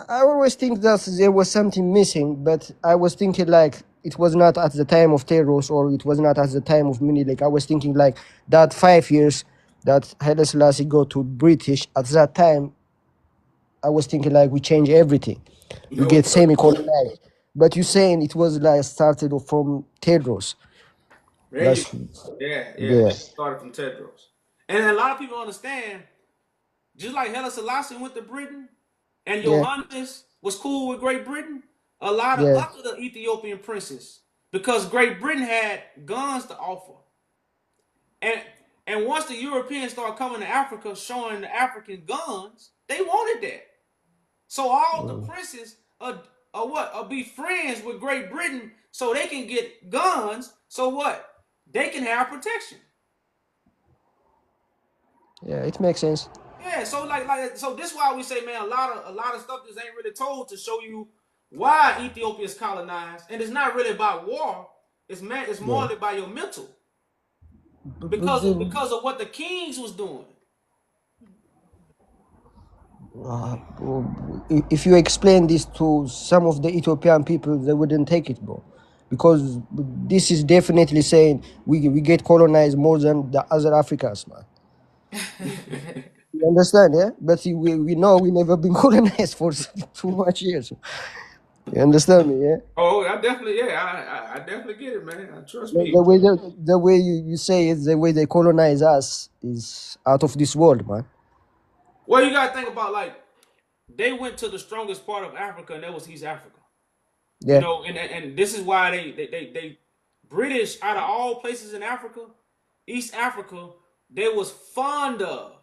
I always think that there was something missing, but I was thinking like it was not at the time of Teros or it was not at the time of Minilik. I was thinking like that 5 years that Haile Selassie go to British at that time. I was thinking like we change everything. We No, get semi-colonized. But you saying it was like started from Tedros. there you That's go. Yeah, yeah, that started from Tedros. And a lot of people understand, just like Haile Selassie went to Britain and yeah, Johannes was cool with Great Britain, a lot of yeah. other Ethiopian princes, because Great Britain had guns to offer. And and once the Europeans started coming to Africa showing the African guns, they wanted that. So all the princes are what? Are be friends with Great Britain so they can get guns. So what? They can have protection. Yeah, it makes sense. Yeah, so so this is why we say, man, a lot of stuff just ain't really told to show you why Ethiopia is colonized, and it's not really about war. It's Yeah. more about your mental But because of what the kings was doing. uh, if you explain this to some of the Ethiopian people, they wouldn't take it, bro. Because this is definitely saying we get colonized more than the other Africans, man. You understand, yeah? But we know we never been colonized for too much years. You understand me, yeah? Oh, I definitely, yeah, I definitely get it, man. Trust The, me. the way the way you say it, the way they colonize us is out of this world, man. Well, you gotta think about like they went to the strongest part of Africa, and that was East Africa. You Yeah, know, and this is why they British out of all places in Africa, East Africa, they was fond of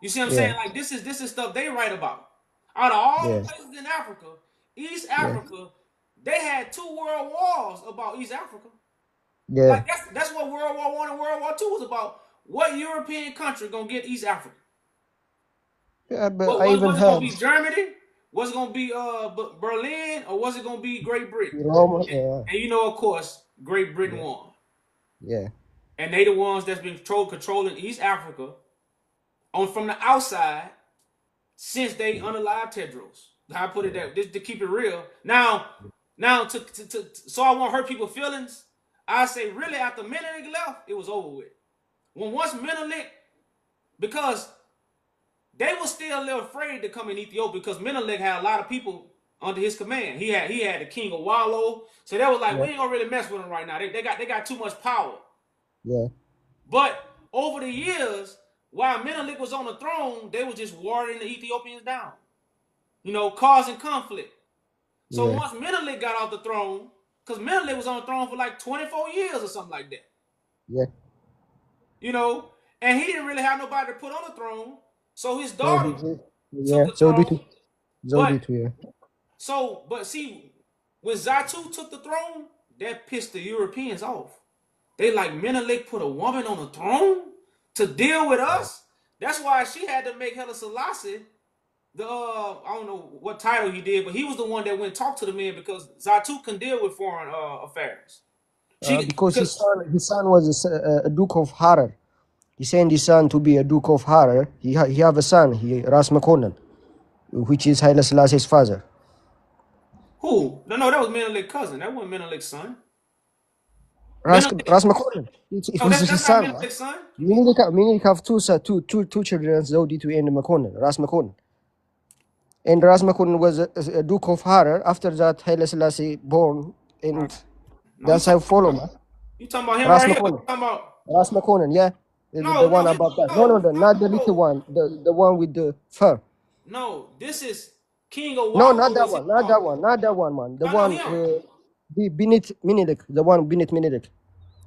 You see what I'm saying? Yeah. Like this is stuff they write about. Out of all Yeah. the places in Africa, East Yeah. Africa, they had 2 world wars about East Africa. Yeah. Like that's what World War I and World War II was about. What European country gonna get East Africa? Yeah. But What I even was it gonna heard be? Germany? Was it gonna be Berlin, or was it gonna be Great Britain? Roma. Yeah. And you know, of course, Great Britain Yeah. won, Yeah. and they the ones that's been controlling East Africa from the outside since they unalived Tedros. I put it that just to keep it real. Now so I won't hurt people's feelings. I say really after Menelik left, it was over with. Once Menelik, because they were still a little afraid to come in Ethiopia because Menelik had a lot of people under his command. He had the king of Wallo, so they was like, Yeah. we ain't gonna really mess with him right now. They got too much power. Yeah. But over the years, while Menelik was on the throne, they was just watering the Ethiopians down, causing conflict. So Yeah. once Menelik got off the throne, because Menelik was on the throne for like 24 years or something like that, Yeah. and he didn't really have nobody to put on the throne. So his So he daughter did. took Yeah. the So did throne. Zodi But too. Yeah. but see, when Zatu took the throne, that pissed the Europeans off. They like Menelik put a woman on the throne to deal with us. That's why she had to make Haile Selassie the I don't know what title he did, but he was the one that went and talked to the men because Zatu can deal with foreign affairs. Because his son was a Duke of Harar. He sent his son to be a Duke of Harar. He have a son, Ras Makonnen, which is Haile Selassie's father. Who? No, that was Menelik's cousin. That wasn't Menelik's son. Ras Menelik, Makonnen. It no, was that's his not son. Menelik's son. Menelik have two children, Zodi to and Makonnen, Ras Makonnen. And Ras Makonnen was a Duke of Harar. After that, Haile Selassie born, and No, that's how follow man. you talking about him Ras right here? You Makonnen. talking about Ras Makonnen, yeah. The one above that. No, not the little one. The one with the fur. No, this is King of No, Wallo. not that one. Not that one, man. The I know one him. beneath Menelik. The one beneath Menelik.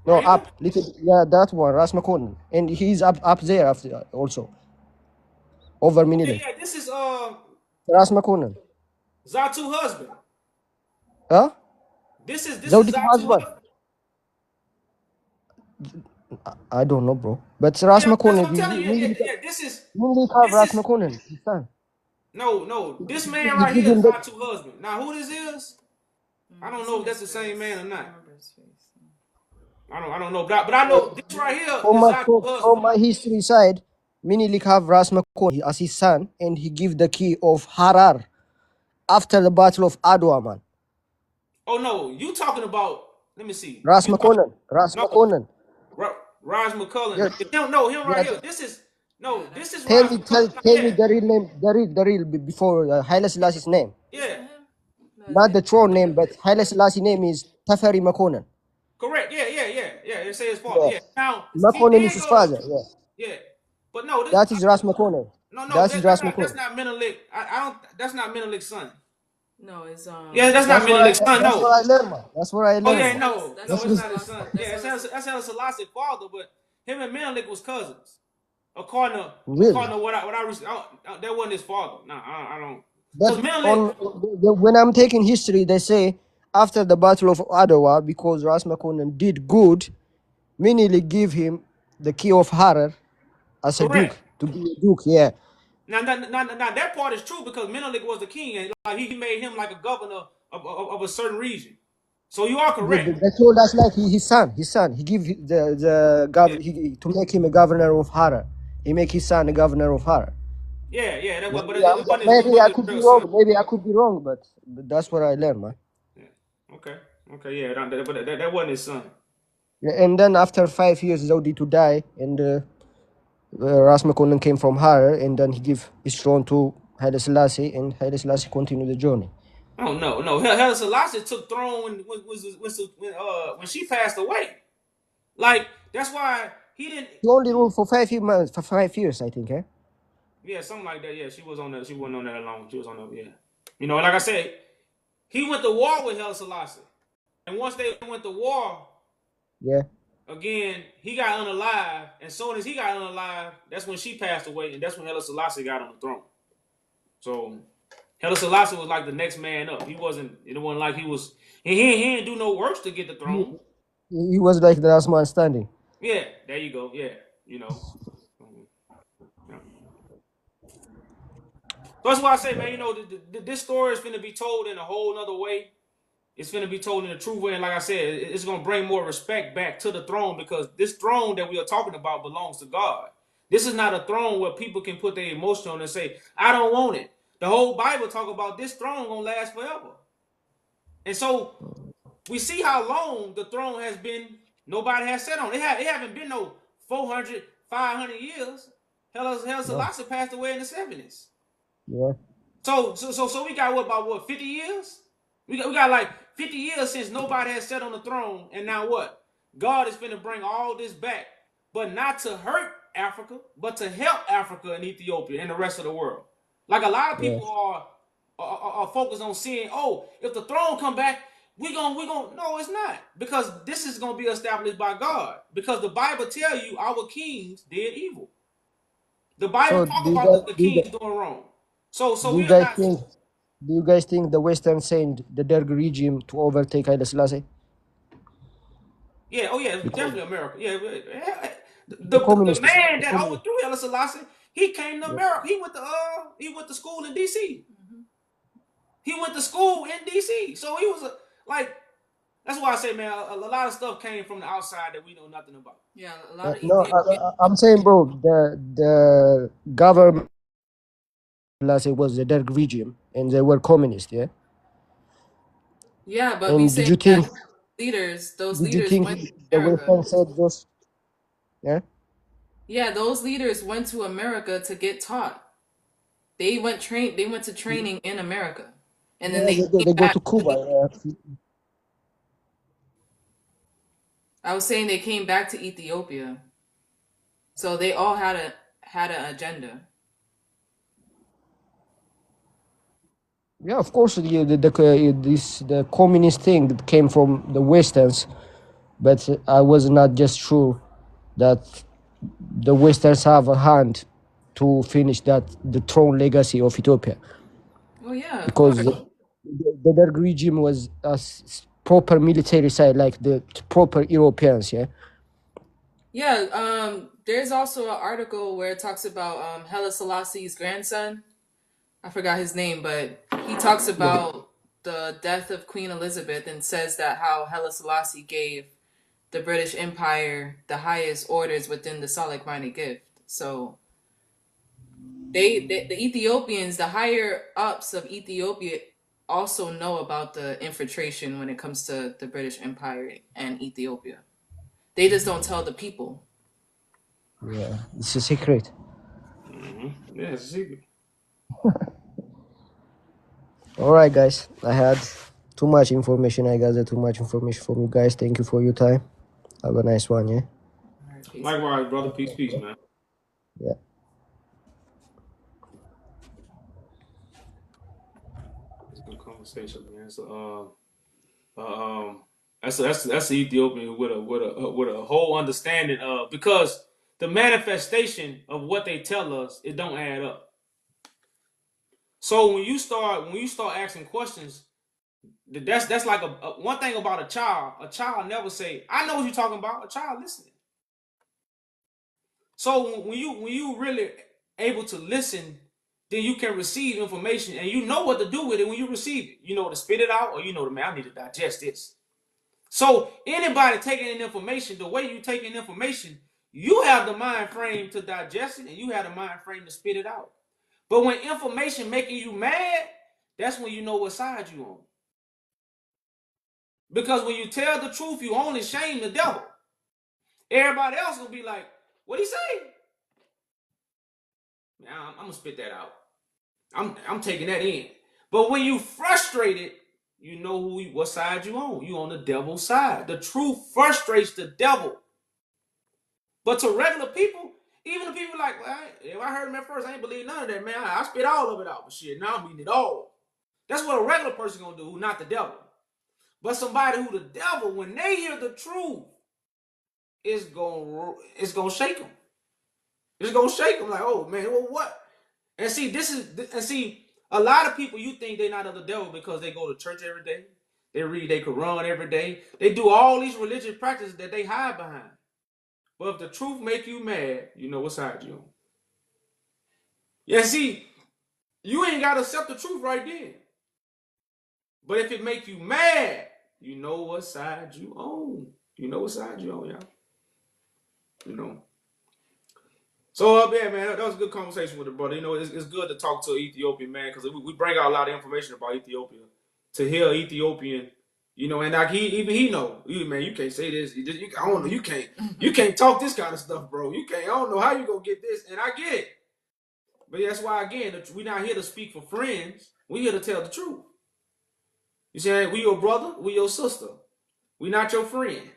No, Right here? up little. Yeah, that one, Ras Makonnen, and he's up there after also. Over Menelik. Yeah, this is Ras Makonnen. Zatu husband. Huh? This is Zodi Zatu husband. husband. I don't know, bro. But Ras Yeah, that's what Makonnen, I'm telling you. Yeah, this is Menelik have Ras Makonnen, his son. no. This man You right give here him is the- Zatu husband. Now, who this is? I don't know if that's the same man or not. I don't know, but I know this right here is Zatu From husband. my history side, Menelik have Ras Makonnen as his son, and he give the key of Harar after the Battle of Adwa, man. Oh no, you talking about? Let me see. Ras You Makonnen. Ras No. Makonnen. Raj McCullen. Yeah. No, him right Yeah. here. This is Tell Raj me McCullen. the real name, the real before Haile Selassie's name. Yeah, Not the throne name, but Haile Selassie's name is Teferi Makonnen. correct. Yeah. It say his father. Yeah. Now he Makonnen did is his go. father. Yeah. Yeah, but no, That is Ras Makonnen. no. That is Ras That's Makonnen. not Menelik. I don't. That's not Menelik's son. No, it's Yeah, that's not Menelik's son. That's what No. I learned, man. That's what I learned. Oh yeah, man. no, That's it's not his son. that's Yeah, that's Haile Selassie's father, but him and Menelik was cousins. According to Really? what I that wasn't his father. No, I don't. But Because Menelik. when I'm taking history, they say after the Battle of Adwa, because Ras Makonnen did good, Menelik give him the key of Harar as a Correct. duke, to be a duke, yeah. Now, that part is true because Menelik was the king, and like, he made him like a governor of a certain region. So you are correct. That's all. That's like his son. He give to make him a governor of Harar. He make his son a governor of Harar. Yeah. That was, but Yeah, it wasn't maybe I his could be real wrong. son. Maybe I could be wrong, but that's what I learned, man. Okay, yeah, but that wasn't his son. Yeah, and then after 5 years, Zodi to die, and Ras Makonnen came from Harar, and then he give his throne to Haile Selassie, and Haile Selassie continued the journey. Oh no. Haile Selassie took throne when she passed away. Like that's why he didn't. He only ruled for 5 years, for 5 years, I think, eh? Yeah, something like that. Yeah, she wasn't on that alone. She was on that. Yeah, like I said, he went to war with Haile Selassie, and once they went to war, Yeah. again, he got unalive, and soon as he got unalive, that's when she passed away, and that's when Haile Selassie got on the throne. So Haile Selassie was like the next man up. It wasn't like he was. He didn't do no works to get the throne. He was like the last man standing. Yeah, there you go. Yeah, you know. Yeah. So that's why I say, man, you know, this story is going to be told in a whole nother way. It's going to be told in a true way. And like I said, it's going to bring more respect back to the throne, because this throne that we are talking about belongs to God. This is not a throne where people can put their emotion on and say, I don't want it. The whole Bible talk about this throne going to last forever. And so we see how long the throne has been. Nobody has sat on it. It haven't been no 400, 500 years. Haile Selassie passed away in the 70s. Yeah. So we got about 50 years? We got like 50 years since nobody has sat on the throne, and now what? God is finna bring all this back, but not to hurt Africa, but to help Africa and Ethiopia and the rest of the world. Like a lot of people are focused on seeing, oh, if the throne come back, we gonna no, it's not, because this is gonna be established by God, because the Bible tell you our kings did evil. The Bible talk about the kings doing wrong. So do you guys think the Western sent the Derg regime to overtake Haile Selassie? Yeah, oh yeah, definitely America. Yeah, the man that overthrew Haile Selassie, he came to America. He went to school in DC. He went to school in DC. So he was that's why I say, man, a lot of stuff came from the outside that we know nothing about. Yeah, a lot of no, I'm saying, bro, the government was the Derg regime, and they were communist, yeah. Yeah, but and we did say you think those did you leaders think went to the America. Western said those? Yeah. Yeah, those leaders went to America to get taught. They went to training in America, and then they go to Cuba. I was saying they came back to Ethiopia, so they all had an agenda. Yeah, of course, the communist thing that came from the Westerns, but I was not just sure that the Westerns have a hand to finish the throne legacy of Ethiopia. Oh yeah, because the Derg regime was a proper military side, like the proper Europeans, yeah. Yeah, there's also an article where it talks about Haile Selassie's grandson. I forgot his name, but he talks about the death of Queen Elizabeth and says that how Haile Selassie gave the British Empire the highest orders within the Solid-minded gift. So the Ethiopians, the higher ups of Ethiopia, also know about the infiltration when it comes to the British Empire and Ethiopia. They just don't tell the people. Yeah, it's a secret. Mm-hmm. Yeah, it's a secret. All right, guys. I had too much information. I gathered too much information from you guys. Thank you for your time. Have a nice one, yeah? Right, likewise, brother. Peace, man. Yeah. It's a good conversation, man. So, that's the Ethiopian with a whole understanding of, because the manifestation of what they tell us, it don't add up. So when you start asking questions, that's like a one thing about a child. A child never say, "I know what you're talking about." A child listening. So when you really able to listen, then you can receive information, and you know what to do with it when you receive it. You know to spit it out, or you know, man, I need to digest this. So anybody taking in information, the way you take in information, you have the mind frame to digest it, and you have the mind frame to spit it out. But when information making you mad, that's when you know what side you on. Because when you tell the truth, you only shame the devil. Everybody else gonna be like, "What he say?" Man, I'm gonna spit that out. I'm taking that in. But when you frustrated, you know what side you on. You on the devil's side. The truth frustrates the devil. But to regular people, even the people like, well, if I heard him at first, I ain't believe none of that, man. I spit all of it out. But shit, now I'm eating it all. That's what a regular person gonna do, not the devil. But somebody who the devil, when they hear the truth, it's gonna shake them. It's gonna shake them like, oh man, well what? And see, a lot of people, you think they're not of the devil because they go to church every day, they read their Quran every day, they do all these religious practices that they hide behind. But if the truth make you mad, you know what side you on. Yeah, see, you ain't gotta accept the truth right then. But if it make you mad, you know what side you on. You know what side you on, y'all. You know. So yeah, man, that was a good conversation with the brother. You know, it's good to talk to an Ethiopian man because we bring out a lot of information about Ethiopia. To hear Ethiopian, you know, and like he know, man, you can't say this. I don't know, you can't talk this kind of stuff, bro. You can't. I don't know how you gonna get this, and I get it. But that's why again, we're not here to speak for friends. We're here to tell the truth. You say we your brother, we your sister. We not your friend.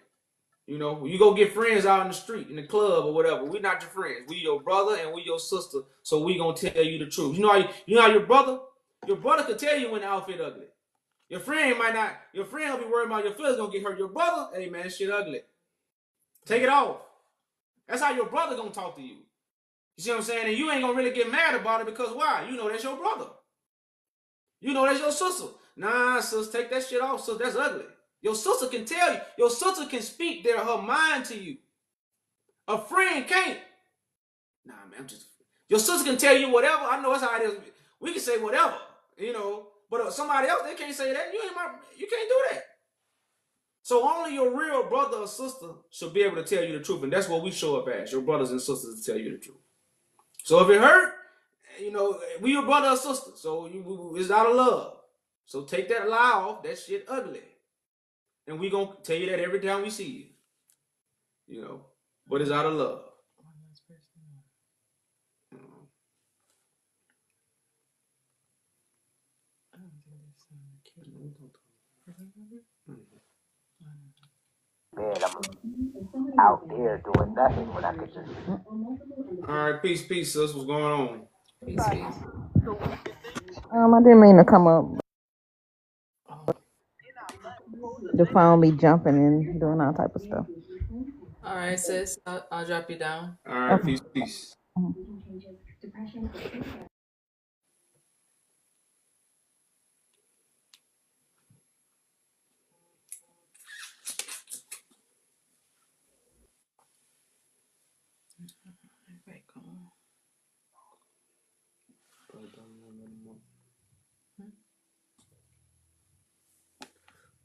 You know, you go get friends out in the street, in the club or whatever. We not your friends. We your brother and we your sister. So we gonna tell you the truth. You know how your brother could tell you when the outfit ugly. Your friend might not. Your friend will be worried about your feelings gonna get hurt. Your brother, hey man, shit ugly. Take it off. That's how your brother gonna talk to you. You see what I'm saying? And you ain't gonna really get mad about it because why? You know that's your brother. You know that's your sister. Nah, sis, take that shit off, sis. That's ugly. Your sister can tell you. Your sister can speak her mind to you. A friend can't. Nah, man, your sister can tell you whatever. I know that's how it is. We can say whatever, you know. But somebody else, they can't say that. You can't do that. So only your real brother or sister should be able to tell you the truth. And that's what we show up as, your brothers and sisters, to tell you the truth. So if it hurt, you know, we your brother or sister. So it's out of love. So take that lie off. That shit ugly. And we gonna tell you that every time we see you. You know. But it's out of love. Man, I'm out there doing nothing when I could just. All right, peace, sis. What's going on? Peace. I didn't mean to come up. The phone be jumping and doing all type of stuff. All right, sis. I'll drop you down. All right, okay. Peace.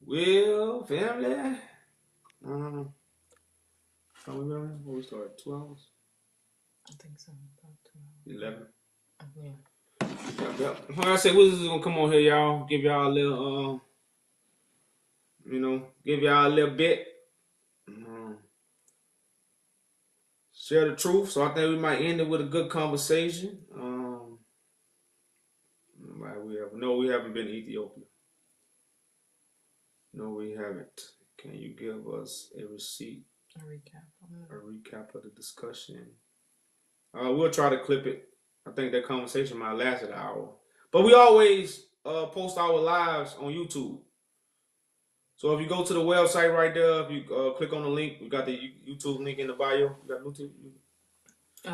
Well, family. How we going? What we started? 2 hours? I think so. About 2 hours. 11. Yeah. Like I said, we're just gonna come on here, y'all. Give y'all a little, give y'all a little bit. Share the truth. So I think we might end it with a good conversation. We haven't been to Ethiopia. No, we haven't. Can you give us a receipt? A recap. A recap of the discussion. We'll try to clip it. I think that conversation might last an hour. But we always post our lives on YouTube. So if you go to the website right there, if you click on the link, we got the YouTube link in the bio. You got YouTube.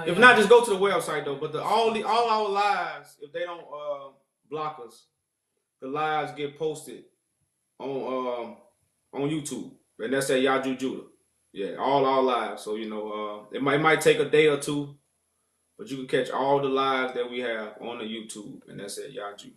If not, just go to the website though. But all our lives, if they don't block us, the lives get posted on YouTube, and that's at Yaju Judah. Yeah, all our lives. So it might take a day or two, but you can catch all the lives that we have on the YouTube, and that's at Yaju.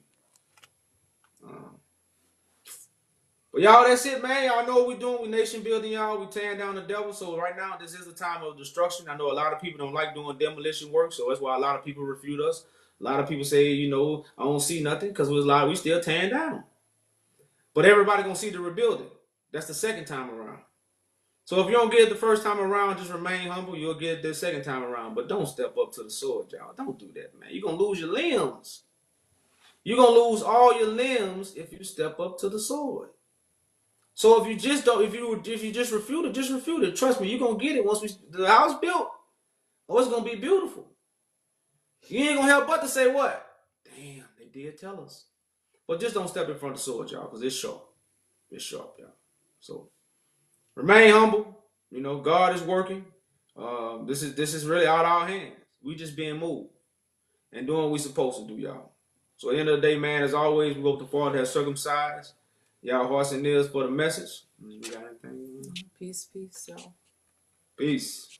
But y'all, that's it, man. Y'all know what we're doing. We nation building, y'all. We tearing down the devil. So right now, this is the time of destruction. I know a lot of people don't like doing demolition work, so that's why a lot of people refute us. A lot of people say, I don't see nothing because we still tearing down. But everybody gonna see the rebuilding. That's the second time around. So if you don't get it the first time around, just remain humble. You'll get it the second time around. But don't step up to the sword, y'all. Don't do that, man. You're gonna lose your limbs. You're gonna lose all your limbs if you step up to the sword. So if you just refute it, just refute it. Trust me, you're gonna get it once the house built. Oh, it's gonna be beautiful. You ain't gonna help but to say what? Damn, they did tell us. But just don't step in front of the sword, y'all, because it's sharp. It's sharp, y'all. So remain humble. You know, God is working. This is really out of our hands. We just being moved and doing what we supposed to do, y'all. So at the end of the day, man, as always, we hope the Father has circumcised y'all hearts and ears for the message. We got anything? Peace, y'all. Peace.